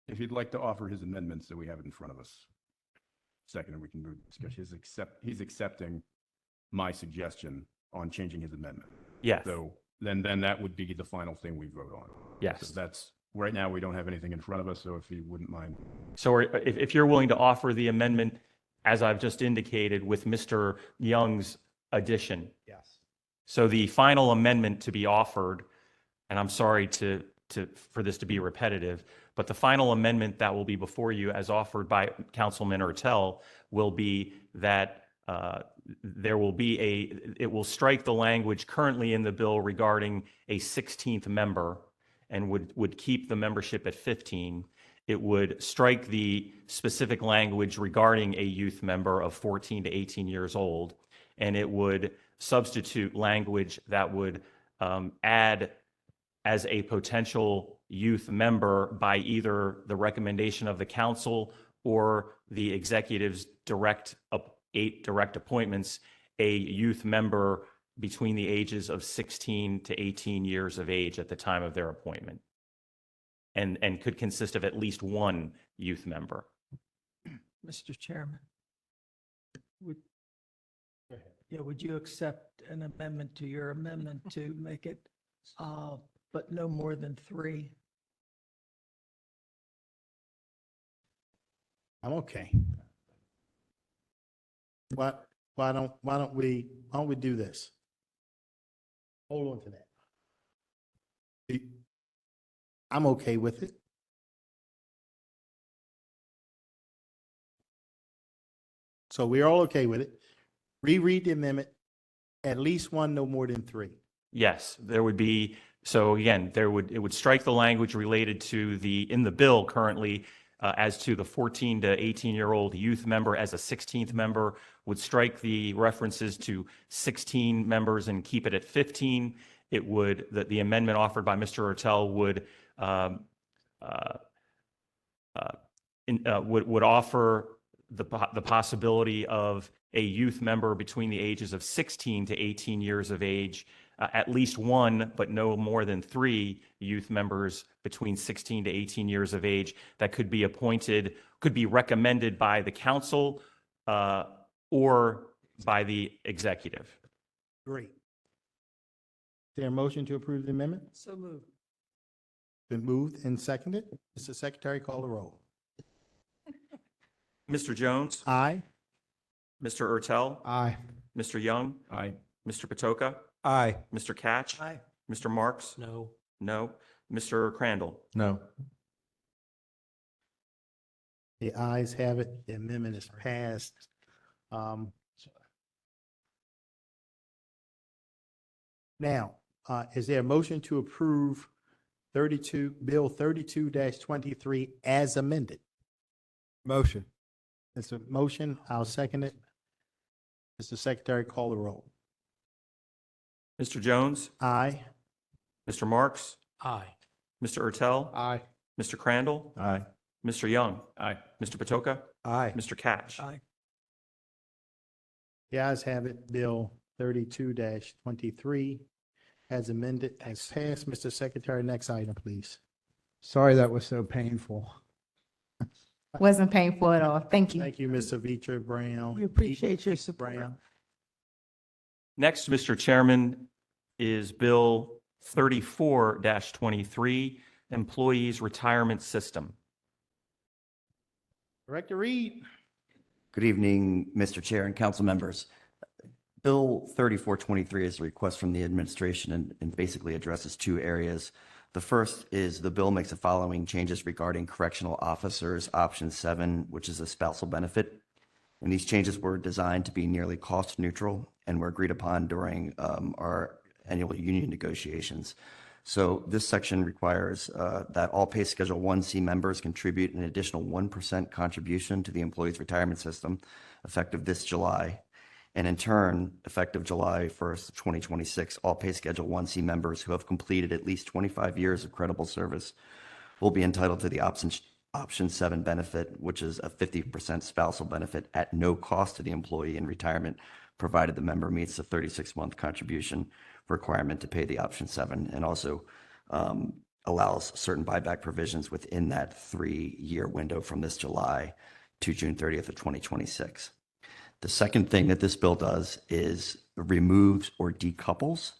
if he'd like to offer his amendments that we have it in front of us. Second, and we can move to discussion. He's accepting my suggestion on changing his amendment. Yes. So then that would be the final thing we vote on. Yes. So that's, right now, we don't have anything in front of us, so if you wouldn't mind. So if you're willing to offer the amendment, as I've just indicated, with Mr. Young's addition. Yes. So the final amendment to be offered, and I'm sorry for this to be repetitive, but the final amendment that will be before you as offered by Councilman Ertel will be that it will strike the language currently in the bill regarding a 16th member, and would keep the membership at 15. It would strike the specific language regarding a youth member of 14 to 18 years old, and it would substitute language that would add as a potential youth member by either the recommendation of the council or the executive's 8 direct appointments, a youth member between the ages of 16 to 18 years of age at the time of their appointment. And could consist of at least one youth member. Mr. Chairman. Would you accept an amendment to your amendment to make it, but no more than 3? I'm okay. Why don't we do this? Hold on to that. I'm okay with it. So we're all okay with it. Reread the amendment, at least one, no more than 3. Yes, there would be, so again, it would strike the language related to in the bill currently as to the 14 to 18-year-old youth member as a 16th member, would strike the references to 16 members and keep it at 15. It would, the amendment offered by Mr. Ertel would offer the possibility of a youth member between the ages of 16 to 18 years of age, at least one, but no more than 3 youth members between 16 to 18 years of age that could be appointed, could be recommended by the council or by the executive. Great. Is there a motion to approve the amendment? So moved. Been moved and seconded. Mr. Secretary, call the roll. Mr. Jones? Aye. Mr. Ertel? Aye. Mr. Young? Aye. Mr. Patoka? Aye. Mr. Catch? Aye. Mr. Marks? No. No. Mr. Crandall? No. The ayes have it. The amendment is passed. Now, is there a motion to approve Bill 32-23 as amended? Motion. It's a motion. I'll second it. Mr. Secretary, call the roll. Mr. Jones? Aye. Mr. Marks? Aye. Mr. Ertel? Aye. Mr. Crandall? Aye. Mr. Young? Aye. Mr. Patoka? Aye. Mr. Catch? Aye. The ayes have it. Bill 32-23 as amended has passed. Mr. Secretary, next item, please. Sorry that was so painful. Wasn't painful at all. Thank you. Thank you, Mr. Vitra Brown. We appreciate your support. Brown. Next, Mr. Chairman, is Bill 34-23, Employees Retirement System. Director Reed. Good evening, Mr. Chair and council members. Bill 3423 is a request from the administration and basically addresses 2 areas. The first is the bill makes the following changes regarding correctional officers, option 7, which is a spousal benefit. And these changes were designed to be nearly cost neutral and were agreed upon during our annual union negotiations. So this section requires that all pay schedule 1C members contribute an additional 1% contribution to the employee's retirement system effective this July. And in turn, effective July 1st, 2026, all pay schedule 1C members who have completed at least 25 years of credible service will be entitled to the option 7 benefit, which is a 50% spousal benefit at no cost to the employee in retirement, provided the member meets the 36-month contribution requirement to pay the option 7, and also allows certain buyback provisions within that 3-year window from this July to June 30th of 2026. The second thing that this bill does is removes or decouples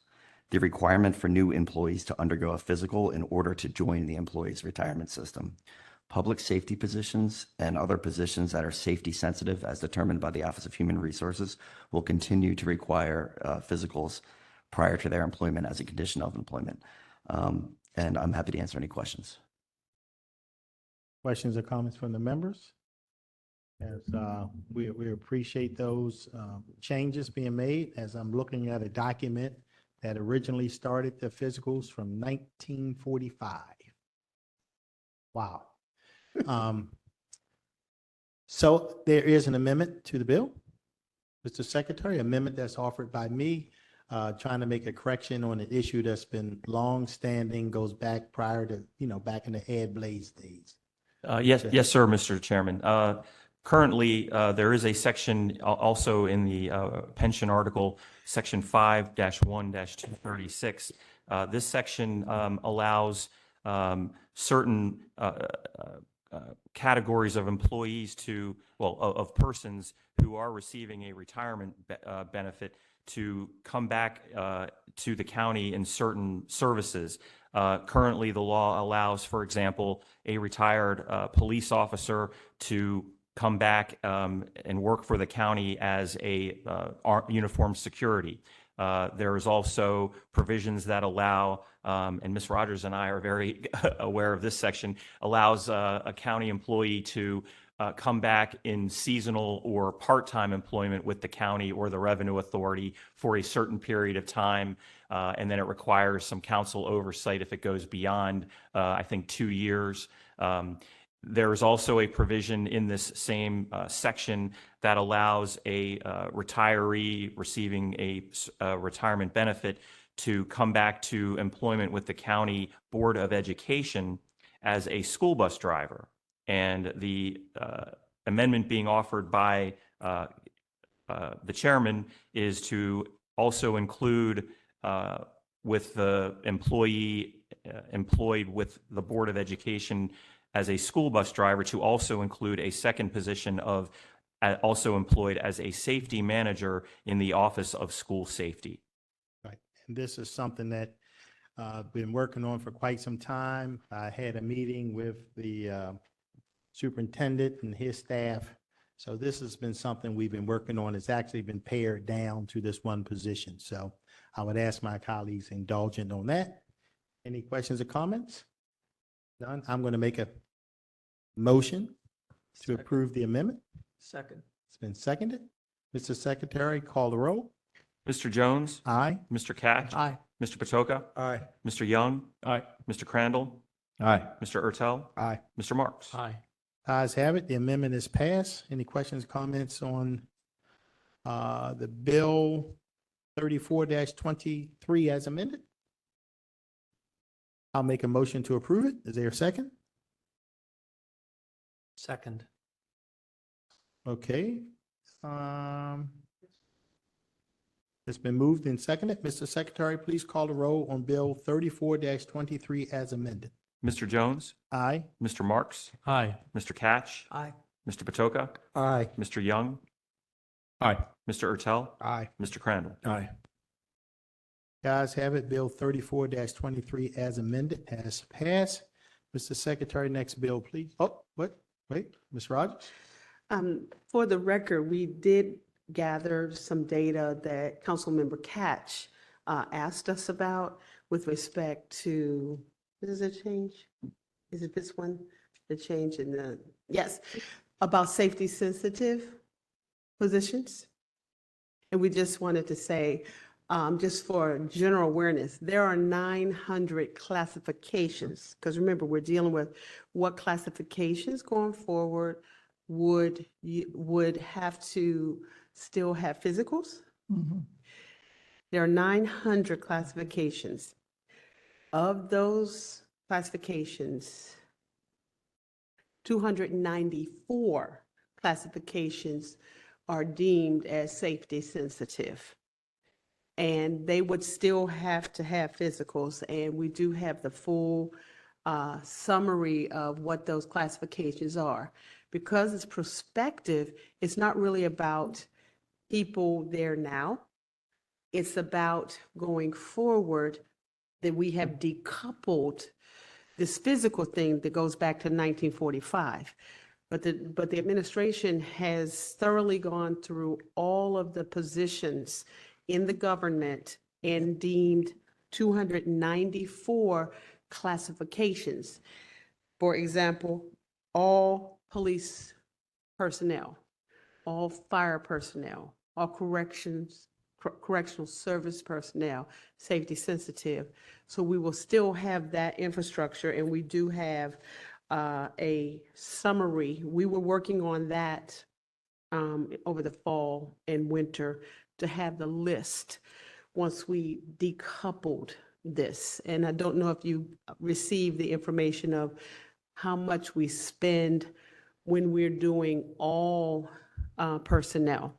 the requirement for new employees to undergo a physical in order to join the employee's retirement system. Public safety positions and other positions that are safety sensitive, as determined by the Office of Human Resources, will continue to require physicals prior to their employment as a condition of employment. And I'm happy to answer any questions. Questions or comments from the members? As we appreciate those changes being made, as I'm looking at a document that originally started the physicals from 1945. Wow. So there is an amendment to the bill. Mr. Secretary, amendment that's offered by me, trying to make a correction on an issue that's been long-standing, goes back prior to, back in the Ed Blaze days. Yes, sir, Mr. Chairman. Currently, there is a section also in the pension article, Section 5-1-236. This section allows certain categories of employees to, of persons who are receiving a retirement benefit to come back to the county in certain services. Currently, the law allows, for example, a retired police officer to come back and work for the county as a uniformed security. There is also provisions that allow, and Ms. Rogers and I are very aware of this section, allows a county employee to come back in seasonal or part-time employment with the county or the revenue authority for a certain period of time. And then it requires some council oversight if it goes beyond, I think, 2 years. There is also a provision in this same section that allows a retiree receiving a retirement benefit to come back to employment with the County Board of Education as a school bus driver. And the amendment being offered by the chairman is to also include with the employee employed with the Board of Education as a school bus driver to also include a second position of also employed as a safety manager in the Office of School Safety. Right. And this is something that I've been working on for quite some time. I had a meeting with the superintendent and his staff. So this has been something we've been working on. It's actually been pared down to this one position. So I would ask my colleagues indulgent on that. Any questions or comments? None. I'm going to make a motion to approve the amendment. Second. It's been seconded. Mr. Secretary, call the roll. Mr. Jones? Aye. Mr. Katch? Aye. Mr. Patoka? Aye. Mr. Young? Aye. Mr. Crandall? Aye. Mr. Ertel? Aye. Mr. Marks? Aye. Ayes have it. The amendment is passed. Any questions, comments on the bill 34-23 as amended? I'll make a motion to approve it. Is there a second? Second. Okay. It's been moved and seconded. Mr. Secretary, please call the roll on bill 34-23 as amended. Mr. Jones? Aye. Mr. Marks? Aye. Mr. Katch? Aye. Mr. Patoka? Aye. Mr. Young? Aye. Mr. Ertel? Aye. Mr. Crandall? Aye. Guys have it. Bill 34-23 as amended has passed. Mr. Secretary, next bill, please. Oh, what? Wait, Ms. Rogers? For the record, we did gather some data that Councilmember Catch asked us about with respect to, is it change? Is it this one? The change in the, yes, about safety sensitive positions. And we just wanted to say, just for general awareness, there are 900 classifications, because remember, we're dealing with what classifications going forward would have to still have physicals. There are 900 classifications. Of those classifications, 294 classifications are deemed as safety sensitive. And they would still have to have physicals, and we do have the full summary of what those classifications are. Because it's prospective, it's not really about people there now. It's about going forward that we have decoupled this physical thing that goes back to 1945. But the administration has thoroughly gone through all of the positions in the government and deemed 294 classifications. For example, all police personnel, all fire personnel, all correctional service personnel, safety sensitive. So we will still have that infrastructure, and we do have a summary. We were working on that over the fall and winter to have the list once we decoupled this. And I don't know if you received the information of how much we spend when we're doing all personnel.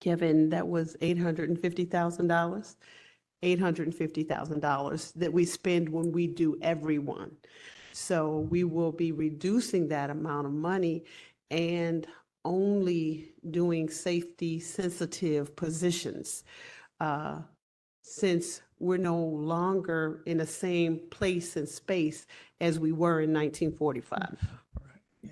Kevin, that was $850,000, $850,000 that we spend when we do everyone. So we will be reducing that amount of money and only doing safety-sensitive positions, since we're no longer in the same place and space as we were in 1945. Right, yeah.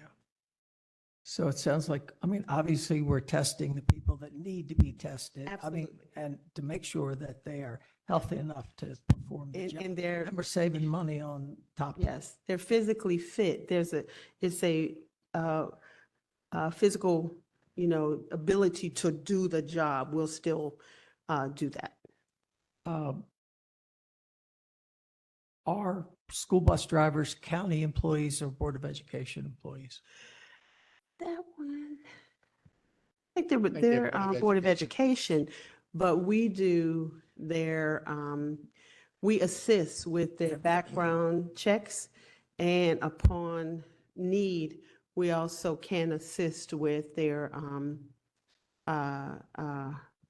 So it sounds like, I mean, obviously, we're testing the people that need to be tested. I mean, Absolutely. and to make sure that they are healthy enough to perform the And, job. and they're, And we're saving money on top of it. yes, they're physically fit. It's a physical, ability to do the job. We'll still do that. Are school bus drivers county employees or Board of Education employees? That one, I think they're, think they're they're Board of Education, but we do their, we assist with their background checks, and upon need, we also can assist with their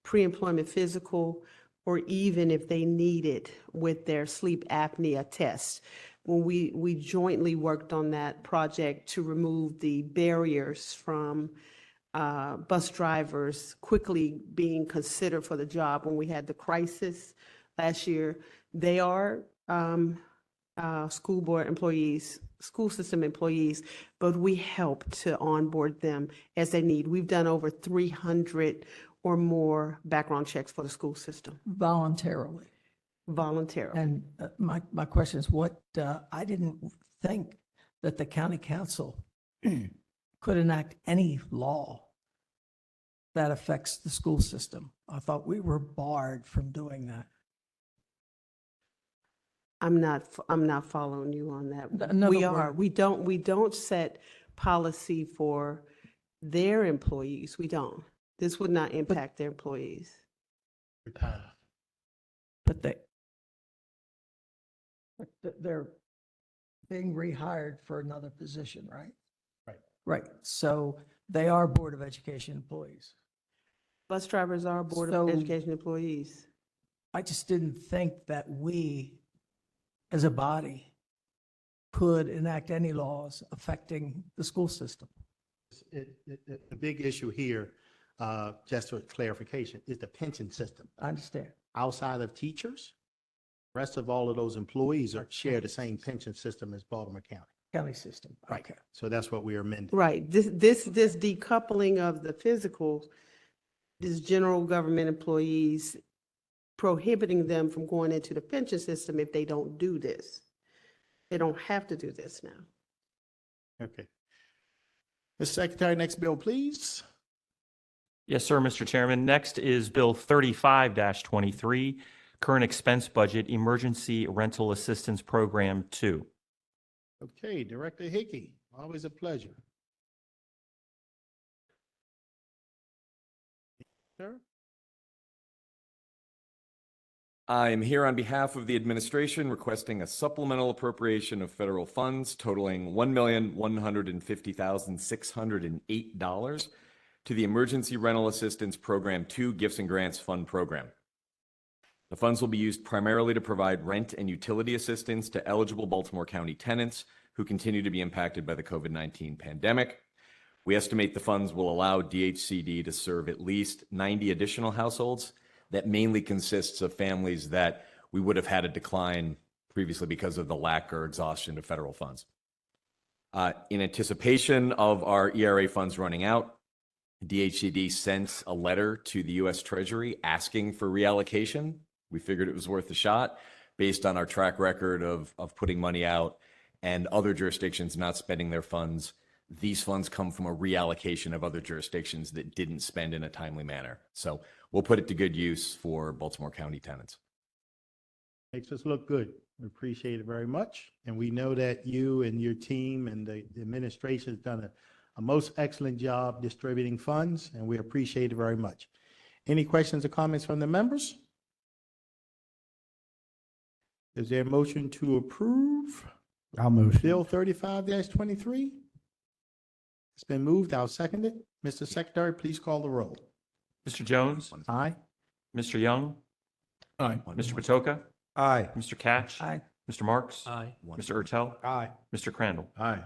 pre-employment physical, or even if they need it with their sleep apnea test. When we jointly worked on that project to remove the barriers from bus drivers quickly being considered for the job when we had the crisis last year. They are school board employees, school system employees, but we help to onboard them as they need. We've done over 300 or more background checks for the school system Voluntarily. voluntarily. And my question is what, I didn't think that the county council could enact any law that affects the school system. I thought we were barred from doing that. I'm not following you on that. In other We are. words- We don't set policy for their employees. We don't. This would not impact their employees. But they're being rehired for another position, right? Right. Right. So they are Board of Education employees. Bus drivers are Board of So- Education employees. I just didn't think that we, as a body, could enact any laws affecting the school system. The big issue here, just for clarification, is the pension system. I understand. Outside of teachers, rest of all of those employees share the same pension system as Baltimore County. County system. Right. Okay. So that's what we are amending. Right. This decoupling of the physical, this general government employees, prohibiting them from going into the pension system if they don't do this. They don't have to do this now. Okay. Mr. Secretary, next bill, please. Yes, sir, Mr. Chairman. Next is Bill 35-23, Current Expense Budget Emergency Rental Assistance Program 2. Okay, Director Hickey, always a pleasure. Sir? I am here on behalf of the administration requesting a supplemental appropriation of federal funds totaling $1,150,608 to the Emergency Rental Assistance Program 2 Gifts and Grants Fund Program. The funds will be used primarily to provide rent and utility assistance to eligible Baltimore County tenants who continue to be impacted by the COVID-19 pandemic. We estimate the funds will allow DHCD to serve at least 90 additional households. That mainly consists of families that we would have had a decline previously because of the lack or exhaustion of federal funds. In anticipation of our ERA funds running out, DHCD sent a letter to the U.S. Treasury asking for reallocation. We figured it was worth a shot based on our track record of putting money out and other jurisdictions not spending their funds. These funds come from a reallocation of other jurisdictions that didn't spend in a timely manner. So we'll put it to good use for Baltimore County tenants. Makes us look good. We appreciate it very much. And we know that you and your team and the administration has done a most excellent job distributing funds, and we appreciate it very much. Any questions or comments from the members? Is there a motion to approve I'll motion. Bill 35-23? It's been moved. I'll second it. Mr. Secretary, please call the roll. Mr. Jones? Aye. Mr. Young? Aye. Mr. Patoka? Aye. Mr. Catch? Aye. Mr. Marks? Aye. Mr. Urtel? Aye. Mr. Crandall? Aye.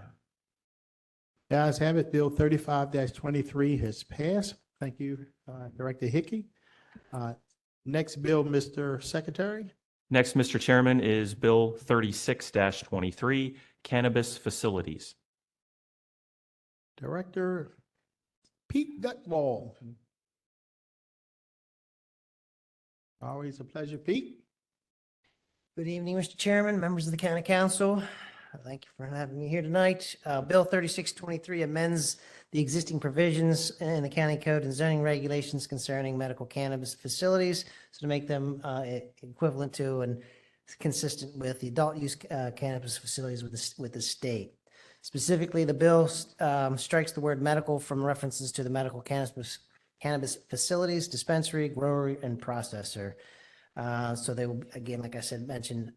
The ayes have it. Bill 35-23 has passed. Thank you, Director Hickey. Next bill, Mr. Secretary. Next, Mr. Chairman, is Bill 36-23, Cannabis Facilities. Director Pete Gutwall. Always a pleasure, Pete. Good evening, Mr. Chairman, members of the County Council. Thank you for having me here tonight. Bill 3623 amends the existing provisions in the county code and zoning regulations concerning medical cannabis facilities so to make them equivalent to and consistent with the adult use cannabis facilities with the state. Specifically, the bill strikes the word medical from references to the medical cannabis facilities, dispensary, grower, and processor. So they will, again, like I said, mentioned,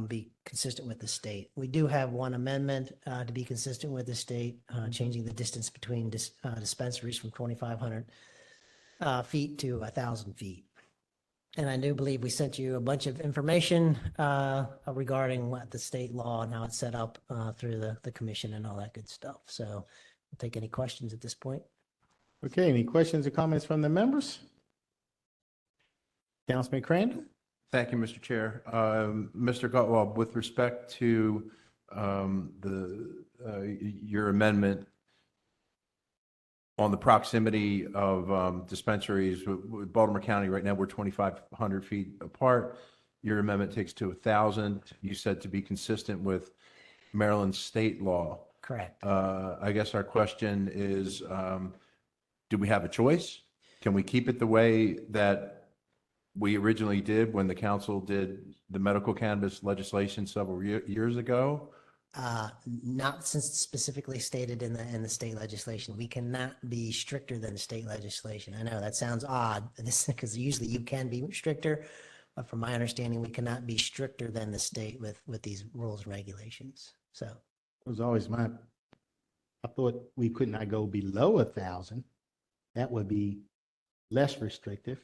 be consistent with the state. We do have one amendment to be consistent with the state, changing the distance between dispensaries from 2,500 feet to 1,000 feet. And I do believe we sent you a bunch of information regarding what the state law and how it's set up through the commission and all that good stuff. So I'll take any questions at this point. Okay, any questions or comments from the members? Councilman Crandall? Thank you, Mr. Chair. Mr. Gutwald, with respect to your amendment on the proximity of dispensaries with Baltimore County, right now we're 2,500 feet apart. Your amendment takes to 1,000. You said to be consistent with Maryland state law. Correct. I guess our question is, do we have a choice? Can we keep it the way that we originally did when the council did the medical cannabis legislation several years ago? Not since specifically stated in the state legislation. We cannot be stricter than the state legislation. I know that sounds odd, because usually you can be stricter, but from my understanding, we cannot be stricter than the state with these rules and regulations. So It was always I thought we could not go below 1,000. That would be less restrictive.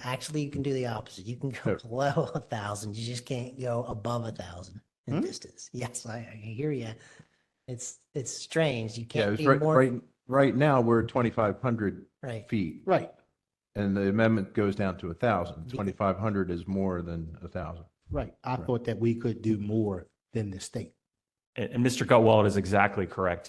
actually, you can do the opposite. You can go below 1,000. You just can't go above 1,000 in distance. Yes, I hear you. It's strange. You Yeah, can't it's be right, more. right now, we're 2,500 Right. feet. Right, And the amendment goes down to 1,000. 2,500 is more than 1,000. right. I thought that we could do more than the state. And Mr. Gutwald is exactly correct.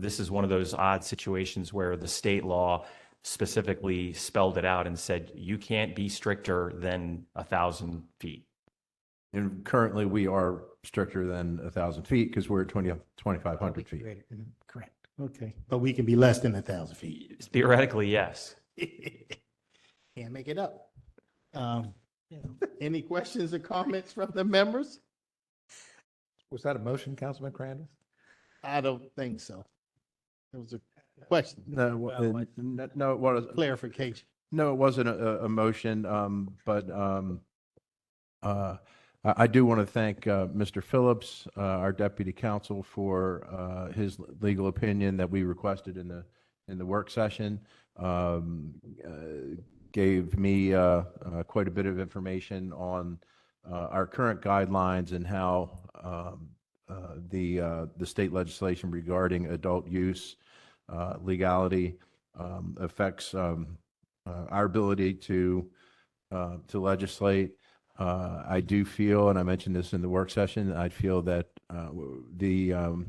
This is one of those odd situations where the state law specifically spelled it out and said, you can't be stricter than 1,000 feet. And currently, we are stricter than 1,000 feet because we're at 2,500 feet. Greater. Correct. Okay, but we can be less than 1,000 feet. Theoretically, yes. Can't make it up. Any questions or comments from the members? Was that a motion, Councilman Crandall? I don't think so. It was a question, No, no, it was, clarification. no, it wasn't a motion, but I do want to thank Mr. Phillips, our deputy counsel, for his legal opinion that we requested in the work session. Gave me quite a bit of information on our current guidelines and how the state legislation regarding adult use legality affects our ability to legislate. I do feel, and I mentioned this in the work session, I feel that that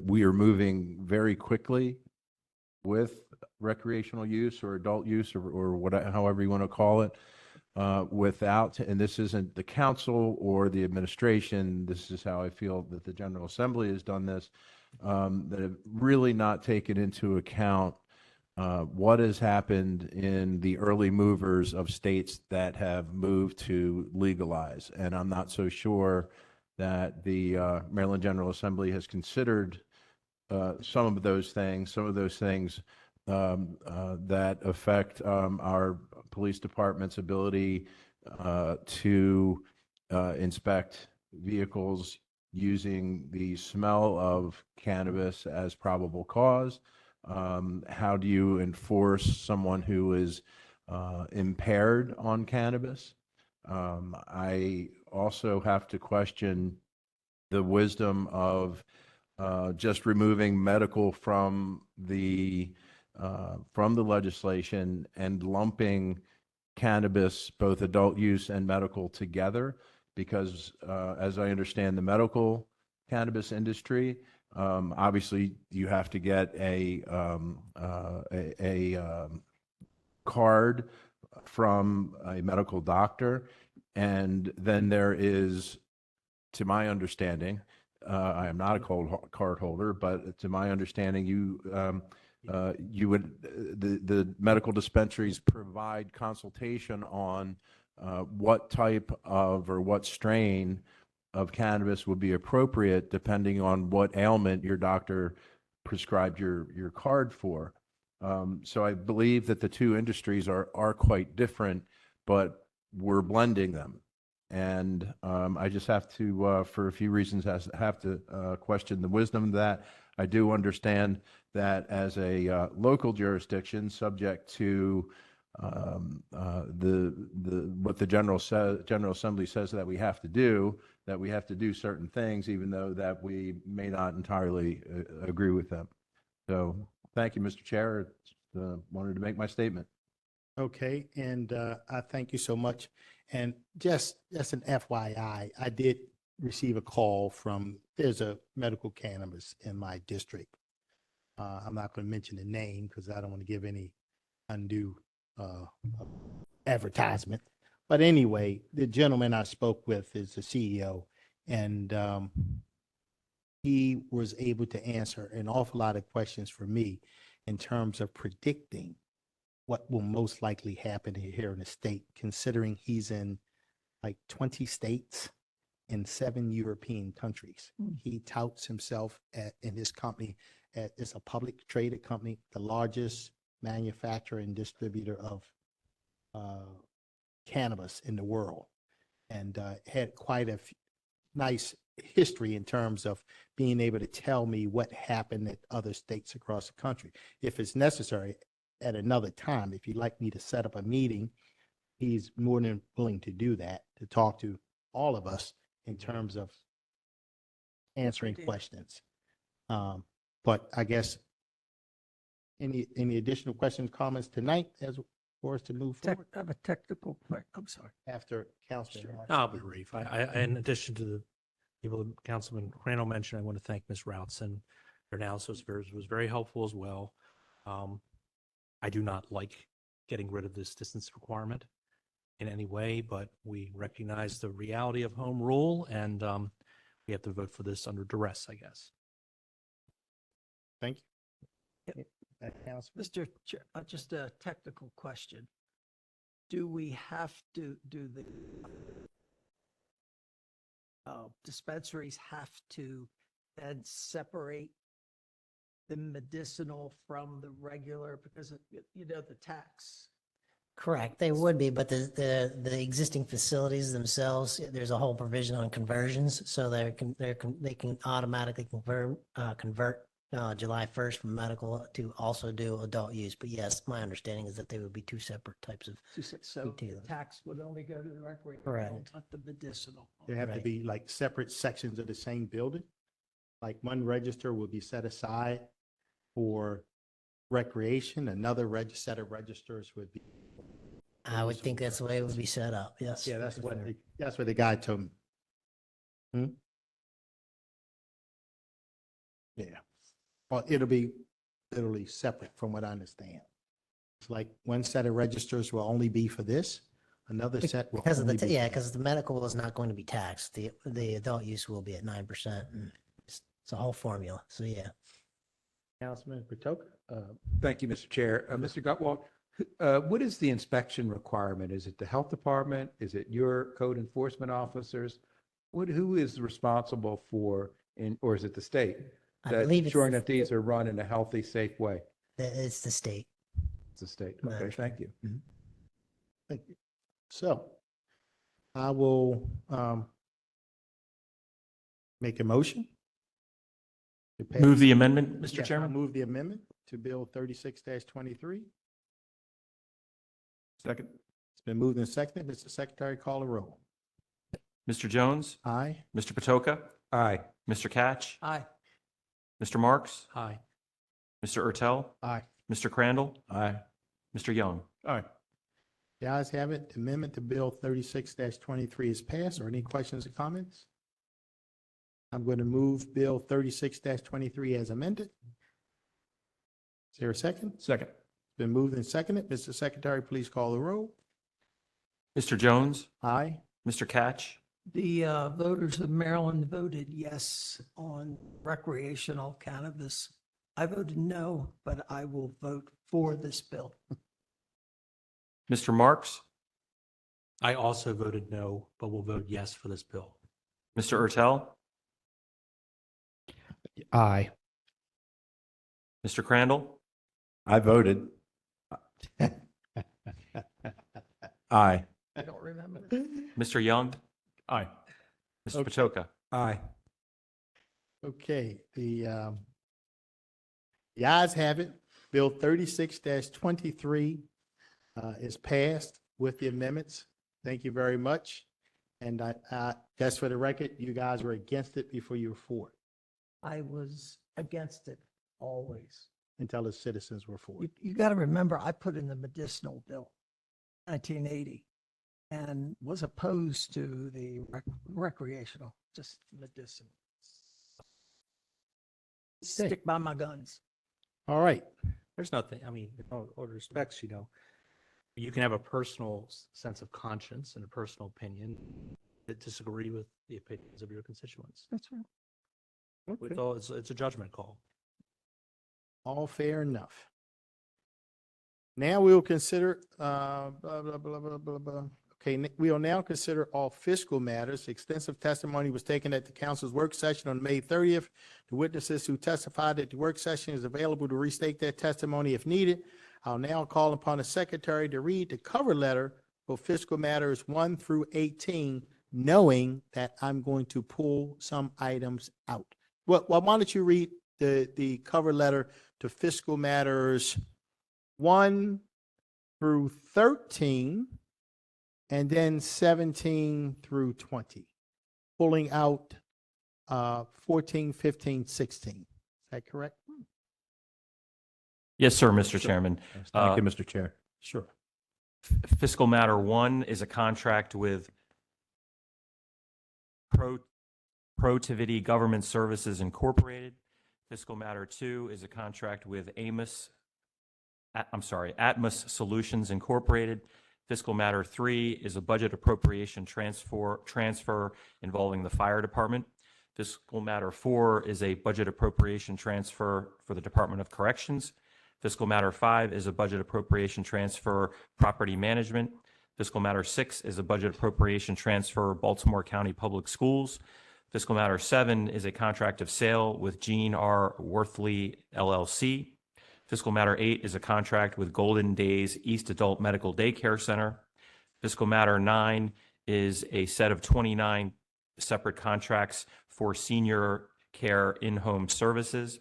we are moving very quickly with recreational use or adult use or whatever, however you want to call it, without, and this isn't the council or the administration, this is how I feel that the General Assembly has done this, that have really not taken into account what has happened in the early movers of states that have moved to legalize. And I'm not so sure that the Maryland General Assembly has considered some of those things that affect our police department's ability to inspect vehicles using the smell of cannabis as probable cause? How do you enforce someone who is impaired on cannabis? I also have to question the wisdom of just removing medical from the legislation and lumping cannabis, both adult use and medical, together, because as I understand the medical cannabis industry, obviously you have to get a card from a medical doctor, and then there is, to my understanding, I am not a card holder, but to my understanding, you would, the medical dispensaries provide consultation on what type of or what strain of cannabis would be appropriate depending on what ailment your doctor prescribed your card for. So I believe that the two industries are quite different, but we're blending them. And I just have to, for a few reasons, have to question the wisdom of that. I do understand that as a local jurisdiction, subject to what the General Assembly says that we have to do certain things, even though that we may not entirely agree with them. So thank you, Mr. Chair. Wanted to make my statement. Okay, and I thank you so much. And just an FYI, I did receive a call from, there's a medical cannabis in my district. I'm not going to mention the name because I don't want to give any undue advertisement. But anyway, the gentleman I spoke with is the CEO, and he was able to answer an awful lot of questions for me in terms of predicting what will most likely happen here in the state, considering he's in like 20 states and 7 European countries. He touts himself in his company as a public traded company, the largest manufacturer and distributor of cannabis in the world, and had quite a nice history in terms of being able to tell me what happened at other states across the country. If it's necessary, at another time, if you'd like me to set up a meeting, he's more than willing to do that, to talk to all of us in terms of answering questions. But I guess any additional questions, comments tonight as for us to move forward I have a technical question. I'm sorry. after Councilman? I'll be brief. In addition to the people that Councilman Crandall mentioned, I want to thank Ms. Routson. Her analysis was very helpful as well. I do not like getting rid of this distance requirement in any way, but we recognize the reality of home rule, and we have to vote for this under duress, I guess. Thank you. Councilman? Mr. Chair, just a technical question. Do we have to do the dispensaries have to then separate the medicinal from the regular because of, the tax? Correct, they would be, but the existing facilities themselves, there's a whole provision on conversions, so they can automatically convert July 1st from medical to also do adult use. But yes, my understanding is that they would be two separate types of So the retailers. tax would only go to the recreational, Correct. not the medicinal. There have to Right. be like separate sections of the same building. Like one register will be set aside for recreation, another set of registers would be. I would think that's the way it would be set up, yes. Yeah, that's what the guy told me. Yeah, well, it'll be literally separate from what I understand. It's like one set of registers will only be for this, another set will Because of only the, be. yeah, for because the medical is not going to be taxed. The adult use will be at 9%. And it's a whole formula, so yeah. Councilman Patoka? Thank you, Mr. Chair. Mr. Gutwald, what is the inspection requirement? Is it the health department? Is it your code enforcement officers? Who is responsible for, or is it the state? I That believe it's ensuring that these are run in a healthy, safe way? It's the state. It's the state. My Okay, thank you. Thank you. So I will Make a motion? to pass- Move the amendment, Mr. Yes, I Chairman? move the amendment to Bill 36-23. Second. It's been moved and seconded. Mr. Secretary, call a roll. Mr. Jones? Aye. Mr. Patoka? Aye. Mr. Catch? Aye. Mr. Marks? Aye. Mr. Ertel? Aye. Mr. Crandall? Aye. Mr. Young? Aye. The ayes have it. The amendment to Bill 36-23 is passed. Are any questions or comments? I'm going to move Bill 36-23 as amended. Is there a second? Second. It's been moved and seconded. Mr. Secretary, please call the roll. Mr. Jones? Aye. Mr. Catch? The voters of Maryland voted yes on recreational cannabis. I voted no, but I will vote for this bill. Mr. Marks? I also voted no, but will vote yes for this bill. Mr. Ertel? Aye. Mr. Crandall? I voted. Aye. I don't remember. Mr. Young? Aye. Mr. Patoka? Aye. Okay, the ayes have it. Bill 36-23 is passed with the amendments. Thank you very much. And just for the record, you guys were against it before you were for it, I was against it always. until the citizens were for it. You got to remember, I put in the medicinal bill, 1980, and was opposed to the recreational, just medicinal. Stick by my guns. All right. There's nothing, I mean, with all due respects, you can have a personal sense of conscience and a personal opinion that disagree with the opinions of your constituents. That's right. With all, it's a judgment call. All fair enough. Now we'll consider, blah, blah, blah, blah, blah, blah. Okay, we'll now consider all fiscal matters. Extensive testimony was taken at the council's work session on May 30th. The witnesses who testified at the work session is available to restate their testimony if needed. I'll now call upon the secretary to read the cover letter for fiscal matters 1 through 18, knowing that I'm going to pull some items out. Well, why don't you read the cover letter to fiscal matters 1 through 13, and then 17 through 20, pulling out 14, 15, 16. Is that correct? Yes, sir, Mr. Chairman. Thank you, Mr. Chair. Sure. Fiscal Matter 1 is a contract with Protivity Government Services Incorporated. Fiscal Matter 2 is a contract with Atmos Solutions Incorporated. Fiscal Matter 3 is a budget appropriation transfer involving the fire department. Fiscal Matter 4 is a budget appropriation transfer for the Department of Corrections. Fiscal Matter 5 is a budget appropriation transfer property management. Fiscal Matter 6 is a budget appropriation transfer Baltimore County Public Schools. Fiscal Matter 7 is a contract of sale with Gene R. Worthley LLC. Fiscal Matter 8 is a contract with Golden Days East Adult Medical Daycare Center. Fiscal Matter 9 is a set of 29 separate contracts for senior care in-home services.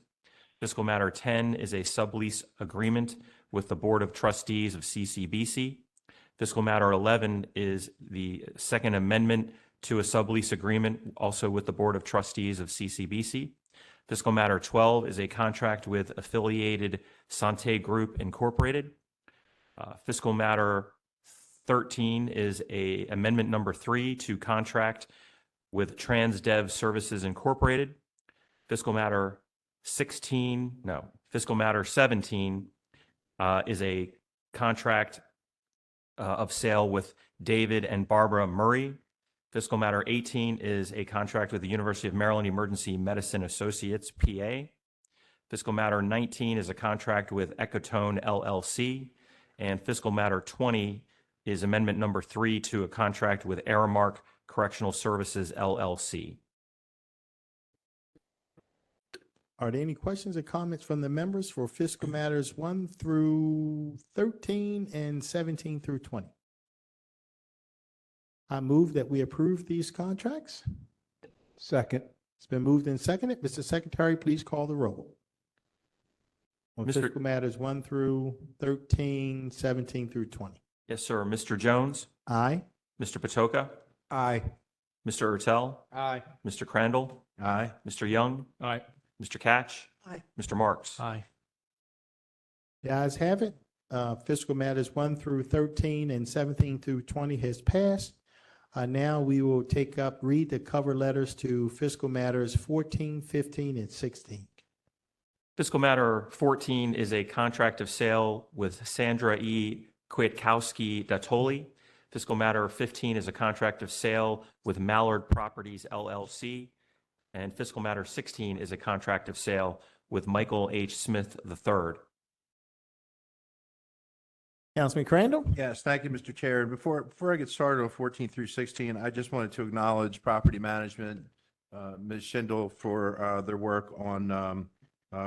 Fiscal Matter 10 is a sublease agreement with the Board of Trustees of CCBC. Fiscal Matter 11 is the second amendment to a sublease agreement also with the Board of Trustees of CCBC. Fiscal Matter 12 is a contract with Affiliated Sante Group Incorporated. Fiscal Matter 13 is a amendment number 3 to contract with Transdev Services Incorporated. Fiscal Matter 17 is a contract of sale with David and Barbara Murray. Fiscal Matter 18 is a contract with the University of Maryland Emergency Medicine Associates, PA. Fiscal Matter 19 is a contract with Ecotone LLC. And Fiscal Matter 20 is amendment number 3 to a contract with Aramark Correctional Services, LLC. Are there any questions or comments from the members for fiscal matters 1 through 13 and 17 through 20? I move that we approve these contracts. Second. It's been moved and seconded. Mr. Secretary, please call the roll. On Mr. fiscal matters 1 through 13, 17 through 20. Yes, sir. Mr. Jones, Aye. Mr. Patoka, Aye. Mr. Ertel, Aye. Mr. Crandall, Aye. Mr. Young, Aye. Mr. Catch, Aye. Mr. Marks. Aye. The ayes have it. Fiscal matters 1 through 13 and 17 through 20 has passed. Now we will read the cover letters to fiscal matters 14, 15, and 16. Fiscal matter 14 is a contract of sale with Sandra E. Kwiatkowski Datoli. Fiscal matter 15 is a contract of sale with Mallard Properties LLC. And fiscal matter 16 is a contract of sale with Michael H. Smith III. Councilman Crandall? Yes, thank you, Mr. Chair. Before I get started on 14 through 16, I just wanted to acknowledge Property Management, Ms. Schindel, for their work on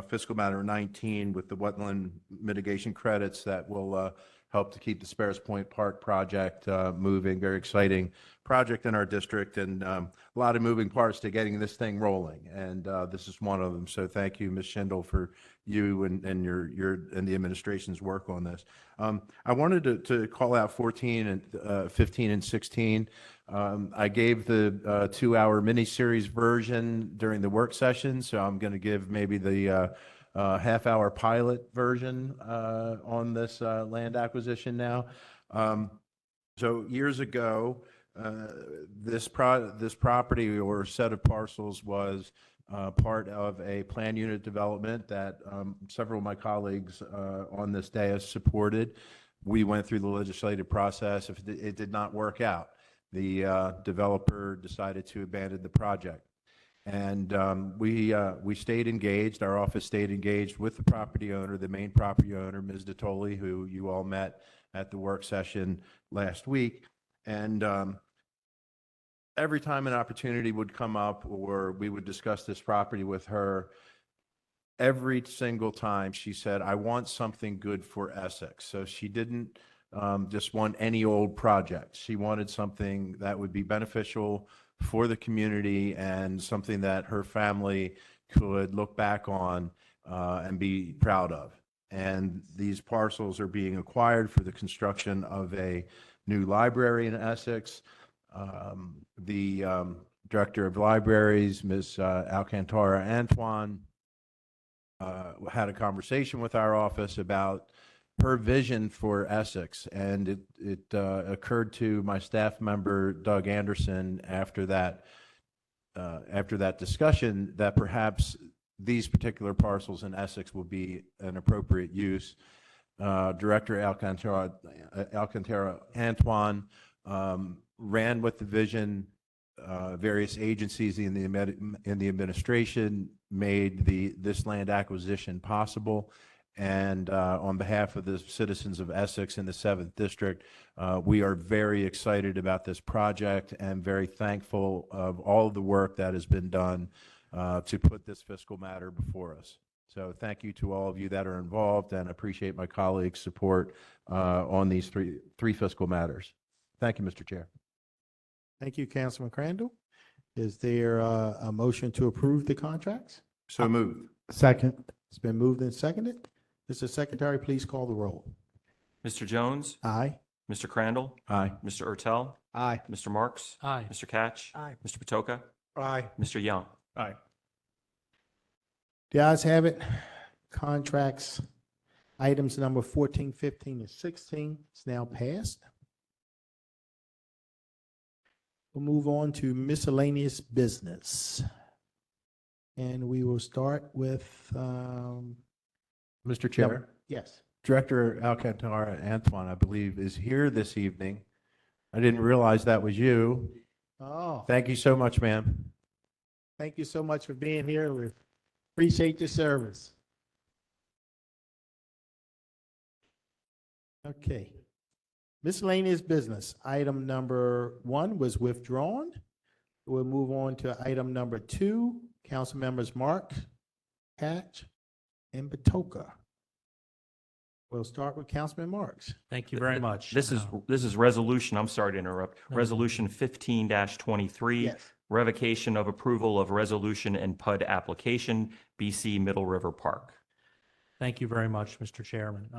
fiscal matter 19 with the wetland mitigation credits that will help to keep the Sparrows Point Park project moving. Very exciting project in our district, and a lot of moving parts to getting this thing rolling. And this is one of them. So thank you, Ms. Schindel, for you and your and the administration's work on this. I wanted to call out 14 and 15 and 16. I gave the 2-hour mini-series version during the work session, so I'm going to give maybe the half-hour pilot version on this land acquisition now. So years ago, this property or set of parcels was part of a plan unit development that several of my colleagues on this dais supported. We went through the legislative process. If it did not work out, the developer decided to abandon the project. And we stayed engaged. Our office stayed engaged with the property owner, the main property owner, Ms. Datoli, who you all met at the work session last week. And every time an opportunity would come up or we would discuss this property with her, every single time she said, I want something good for Essex. So she didn't just want any old project. She wanted something that would be beneficial for the community and something that her family could look back on and be proud of. And these parcels are being acquired for the construction of a new library in Essex. The Director of Libraries, Ms. Alcantara Antoine, had a conversation with our office about her vision for Essex, and it occurred to my staff member Doug Anderson after that discussion that perhaps these particular parcels in Essex will be an appropriate use. Director Alcantara Antoine ran with the vision. Various agencies in the administration made this land acquisition possible. And on behalf of the citizens of Essex in the 7th District, we are very excited about this project and very thankful of all of the work that has been done to put this fiscal matter before us. So thank you to all of you that are involved, and appreciate my colleagues' support on these three fiscal matters. Thank you, Mr. Chair. Thank you, Councilman Crandall. Is there a motion to approve the contracts? So moved. Second. It's been moved and seconded. Mr. Secretary, please call the roll. Mr. Jones, Aye. Mr. Crandall, Aye. Mr. Ertel, Aye. Mr. Marks, Aye. Mr. Catch, Aye. Mr. Patoka, Aye. Mr. Young. Aye. The ayes have it. Contracts, items number 14, 15, and 16 is now passed. We'll move on to miscellaneous business. And we will start with, Mr. Chair, yes. Director Alcantara Antoine, I believe, is here this evening. I didn't realize that was you. Oh, Thank you so much, ma'am. thank you so much for being here. We appreciate your service. Okay. Miscellaneous business. Item number 1 was withdrawn. We'll move on to item number 2. Council members Mark, Hatch, and Patoka. We'll start with Councilman Marks. Thank you very much. This is resolution, I'm sorry to interrupt, No. Resolution 15-23. Yes. revocation of approval of resolution and PUD application, BC Middle River Park. Thank you very much, Mr. Chairman.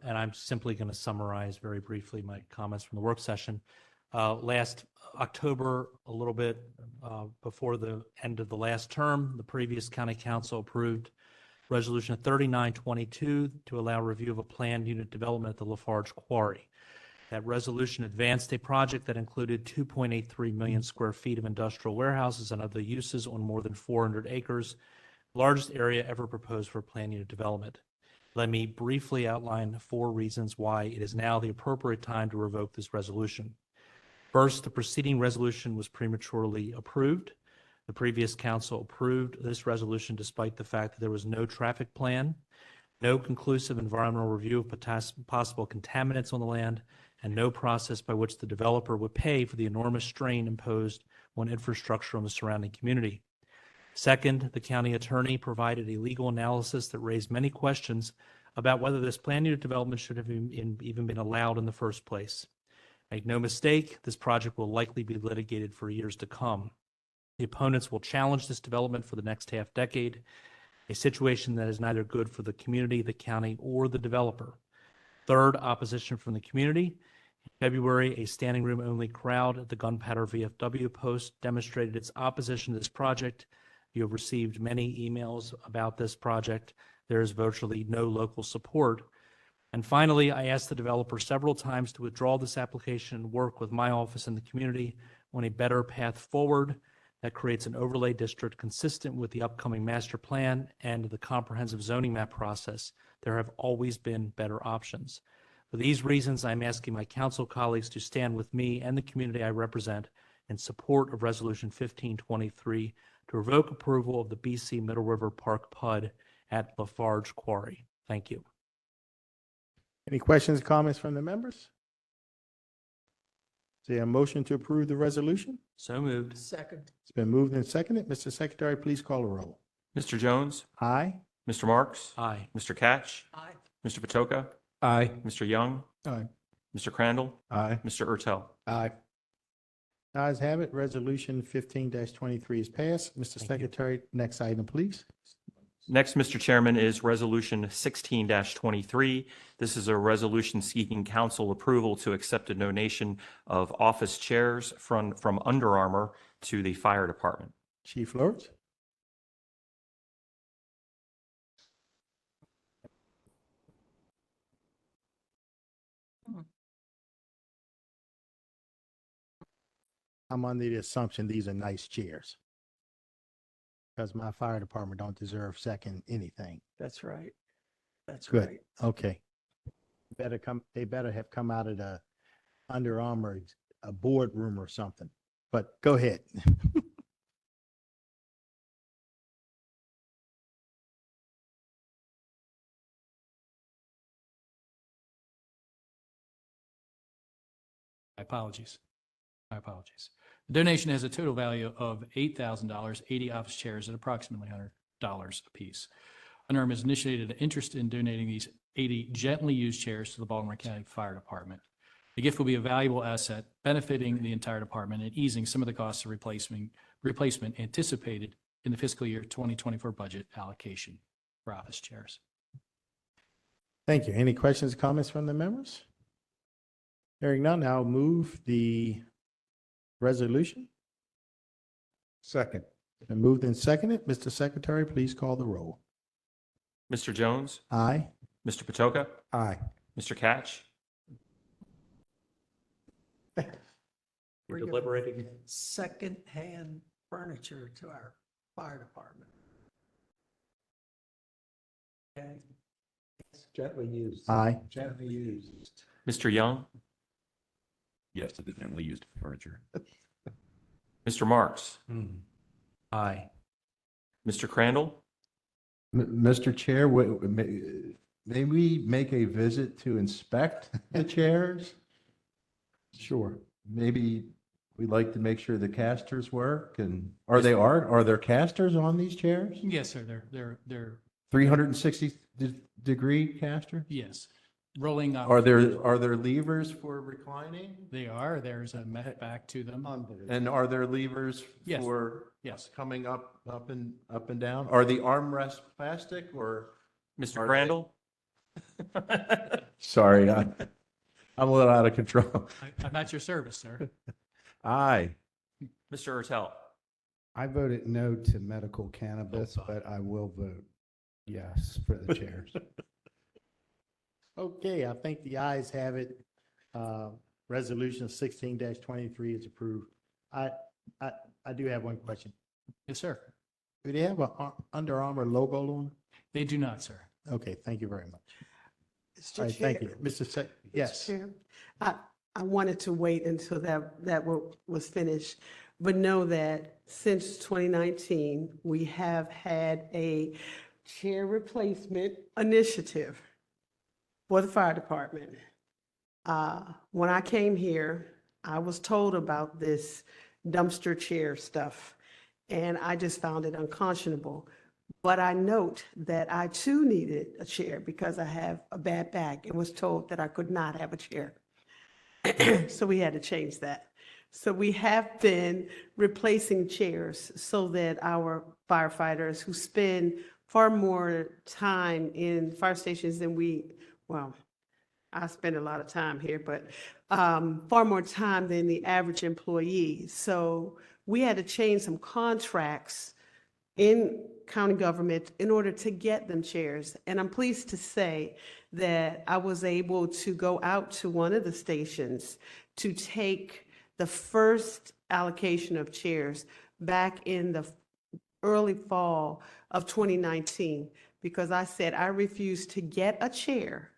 And I'm simply going to summarize very briefly my comments from the work session. Last October, a little bit before the end of the last term, the previous county council approved Resolution 3922 to allow review of a planned unit development at the Lafarge Quarry. That resolution advanced a project that included 2.83 million square feet of industrial warehouses and other uses on more than 400 acres, largest area ever proposed for planned unit development. Let me briefly outline 4 reasons why it is now the appropriate time to revoke this resolution. First, the preceding resolution was prematurely approved. The previous council approved this resolution despite the fact that there was no traffic plan, no conclusive environmental review of possible contaminants on the land, and no process by which the developer would pay for the enormous strain imposed on infrastructure on the surrounding community. Second, the county attorney provided a legal analysis that raised many questions about whether this planned unit development should have even been allowed in the first place. Make no mistake, this project will likely be litigated for years to come. The opponents will challenge this development for the next half decade, a situation that is neither good for the community, the county, or the developer. Third, opposition from the community. In February, a standing room only crowd at the Gunpowder VFW post demonstrated its opposition to this project. You have received many emails about this project. There is virtually no local support. And finally, I asked the developer several times to withdraw this application and work with my office and the community on a better path forward that creates an overlay district consistent with the upcoming master plan and the comprehensive zoning map process. There have always been better options. For these reasons, I'm asking my council colleagues to stand with me and the community I represent in support of Resolution 1523 to revoke approval of the BC Middle River Park PUD at Lafarge Quarry. Thank you. Any questions, comments from the members? Is there a motion to approve the resolution? So moved. Second. It's been moved and seconded. Mr. Secretary, please call the roll. Mr. Jones? Aye. Mr. Marks? Aye. Mr. Catch? Aye. Mr. Patoka? Aye. Mr. Young? Aye. Mr. Crandall? Aye. Mr. Ertel? Aye. Ayes have it. Resolution 15-23 is passed. Mr. Thank you. Secretary, next item, please. Next, Mr. Chairman, is Resolution 16-23. This is a resolution seeking council approval to accept a donation of office chairs from Under Armour to the fire department. Chief Lawrence. I'm under the assumption these are nice chairs. Because my fire department don't deserve second anything. That's right. That's Good. right. Okay. They better have come out of the Under Armour, a boardroom or something. But go ahead. My apologies. My apologies. The donation has a total value of $8,000, 80 office chairs at approximately $100 apiece. Under Armour has initiated an interest in donating these 80 gently used chairs to the Baltimore County Fire Department. The gift will be a valuable asset, benefiting the entire department and easing some of the costs of replacement anticipated in the fiscal year 2024 budget allocation for office chairs. Thank you. Any questions, comments from the members? Hearing none, I'll move the resolution. Second. Been moved and seconded. Mr. Secretary, please call the roll. Mr. Jones? Aye. Mr. Patoka? Aye. Mr. Catch? You're deliberating. Second-hand furniture to our fire department. Okay. Gently used. Aye. Gently used. Mr. Young? Yes, to the gently used furniture. Mr. Marks? Aye. Mr. Crandall? Mr. Chair, may we make a visit to inspect the chairs? Sure. Maybe we'd like to make sure the casters work and are there casters on these chairs? Yes, sir. They're 360 degree caster? yes. rolling up. Are there levers for reclining? There's a method back to them. And are there levers Yes. for Yes. coming up and down? Are the armrests plastic or? Mr. Are Crandall? Sorry, I'm a little out of control. I'm at your service, sir. Aye. Mr. Ertel? I voted no to medical cannabis, but I will vote yes for the chairs. Okay, I think the ayes have it. Resolution 16-23 is approved. I do have one question. Yes, sir. Do they have a Under Armour logo on? They do not, sir. Okay, thank you very much. Mr. All right, thank Chair. you. Mr. Sec, Mr. yes. Chair, I wanted to wait until that was finished, but know that since 2019, we have had a chair replacement initiative for the fire department. When I came here, I was told about this dumpster chair stuff, and I just found it unconscionable. But I note that I too needed a chair because I have a bad back and was told that I could not have a chair. So we had to change that. So we have been replacing chairs so that our firefighters who spend far more time in fire stations than I spend a lot of time here, but far more time than the average employee. So we had to change some contracts in county government in order to get them chairs. And I'm pleased to say that I was able to go out to one of the stations to take the first allocation of chairs back in the early fall of 2019, because I said I refused to get a chair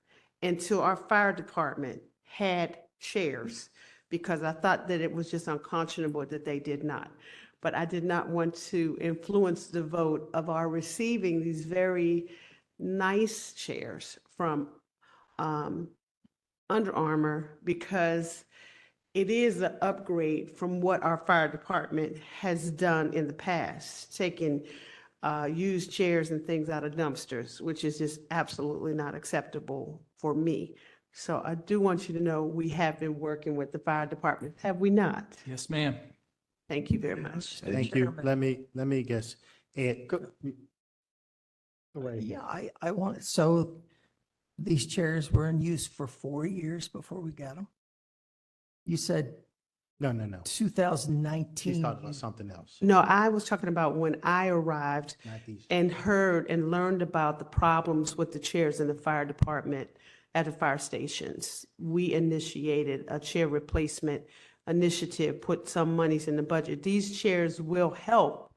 until our fire department had chairs, because I thought that it was just unconscionable that they did not. But I did not want to influence the vote of our receiving these very nice chairs from Under Armour, because it is an upgrade from what our fire department has done in the past, taking used chairs and things out of dumpsters, which is just absolutely not acceptable for me. So I do want you to know we have been working with the fire department, have we not? Yes, ma'am. Thank you very much. Thank you. Let me guess. Ed, go away. Yeah, I wanted, so these chairs were in use for 4 years before we got them? You said No. 2019. He's talking about something else, No, I was talking about when I arrived not these. and heard and learned about the problems with the chairs in the fire department at the fire stations. We initiated a chair replacement initiative, put some monies in the budget. These chairs will help,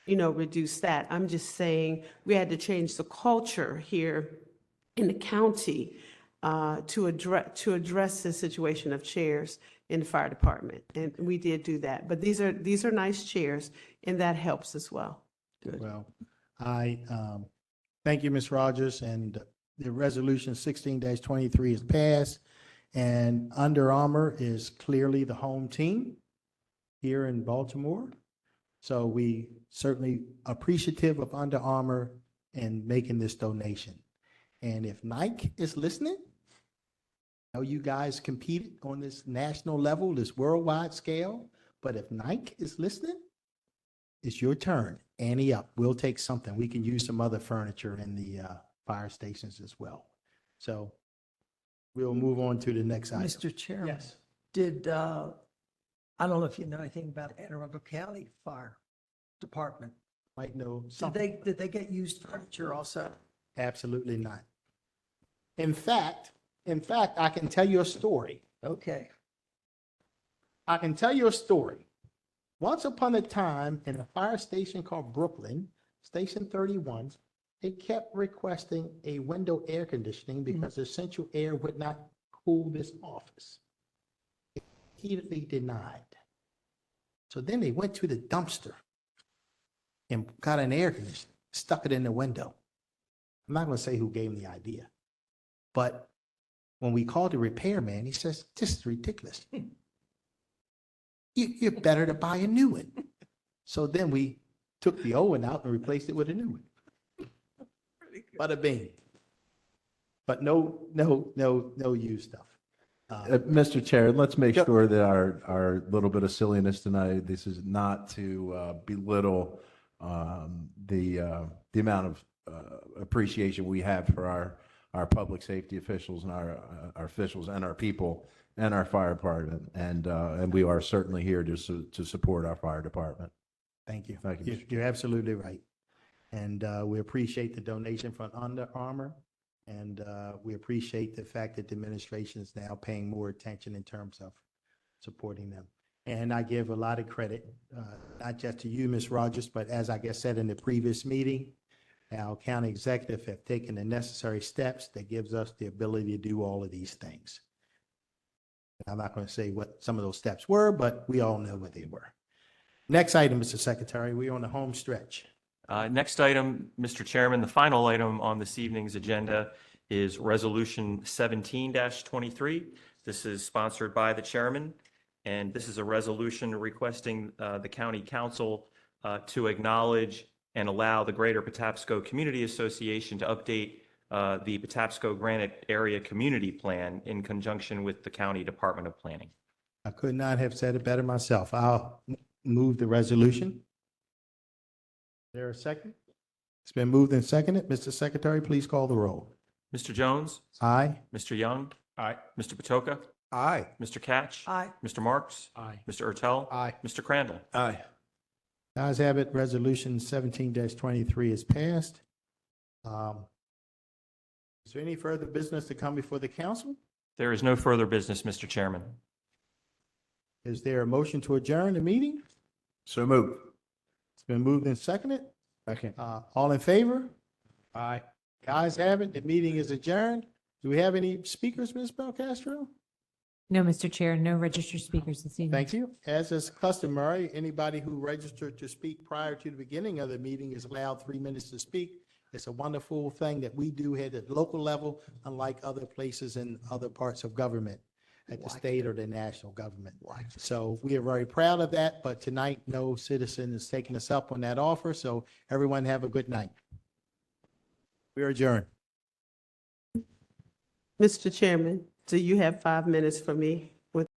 reduce that. I'm just saying we had to change the culture here in the county to address the situation of chairs in the fire department, and we did do that. But these are nice chairs, and that helps as well. Well, I thank you, Ms. Rogers, and the resolution 16-23 is passed. And Under Armour is clearly the home team here in Baltimore. So we certainly appreciative of Under Armour in making this donation. And if Nike is listening, I know you guys competed on this national level, this worldwide scale, but if Nike is listening, it's your turn. Ante up. We'll take something. We can use some other furniture in the fire stations as well. So we'll move on to the next item. Mr. Chairman. Yes. Did, I don't know if you know anything about Anne Arundel County Fire Department. Might know Did something. they get used furniture also? Absolutely not. In fact, I can tell you a story. Okay. I can tell you a story. Once upon a time in a fire station called Brooklyn, Station 31, they kept requesting a window air conditioning because the central air would not cool this office. Repeatedly denied. So then they went to the dumpster and got an air conditioner, stuck it in the window. I'm not going to say who gave him the idea, but when we called the repairman, he says, "This is ridiculous. You're better to buy a new one." So then we took the old one out and replaced it with a new one. Bada bing. but no used stuff. Mr. Chair, let's make Yep. sure that our little bit of silliness tonight, this is not to belittle the amount of appreciation we have for our public safety officials and our officials and our people and our fire department. And we are certainly here to support our fire department. Thank you. Thank you, Mr. You're absolutely right. And we appreciate the donation from Under Armour. And we appreciate the fact that the administration is now paying more attention in terms of supporting them. And I give a lot of credit, not just to you, Ms. Rogers, but as I said in the previous meeting, our county executive have taken the necessary steps that gives us the ability to do all of these things. I'm not going to say what some of those steps were, but we all know what they were. Next item, Mr. Secretary, we're on the home stretch. Next item, Mr. Chairman, the final item on this evening's agenda is Resolution 17-23. This is sponsored by the chairman, and this is a resolution requesting the county council to acknowledge and allow the Greater Patapsco Community Association to update the Patapsco Granite Area Community Plan in conjunction with the County Department of Planning. I could not have said it better myself. I'll move the resolution. Is there a second? It's been moved and seconded. Mr. Secretary, please call the roll. Mr. Jones? Aye. Mr. Young? Aye. Mr. Patoka? Aye. Mr. Catch? Aye. Mr. Marks? Aye. Mr. Ertel? Aye. Mr. Crandall? Aye. Ayes have it. Resolution 17-23 is passed. Is there any further business to come before the council? There is no further business, Mr. Chairman. Is there a motion to adjourn the meeting? So moved. It's been moved and seconded. Second. All in favor? Aye. Ayes have it. The meeting is adjourned. Do we have any speakers, Ms. Belcastro? No, Mr. Chair, no registered speakers this evening. Thank you. As is customary, anybody who registered to speak prior to the beginning of the meeting is allowed 3 minutes to speak. It's a wonderful thing that we do here at the local level, unlike other places in other parts of government, at the state or the national government. So we are very proud of that, but tonight, no citizen is taking us up on that offer. So everyone have a good night. We are adjourned. Mr. Chairman, do you have 5 minutes for me?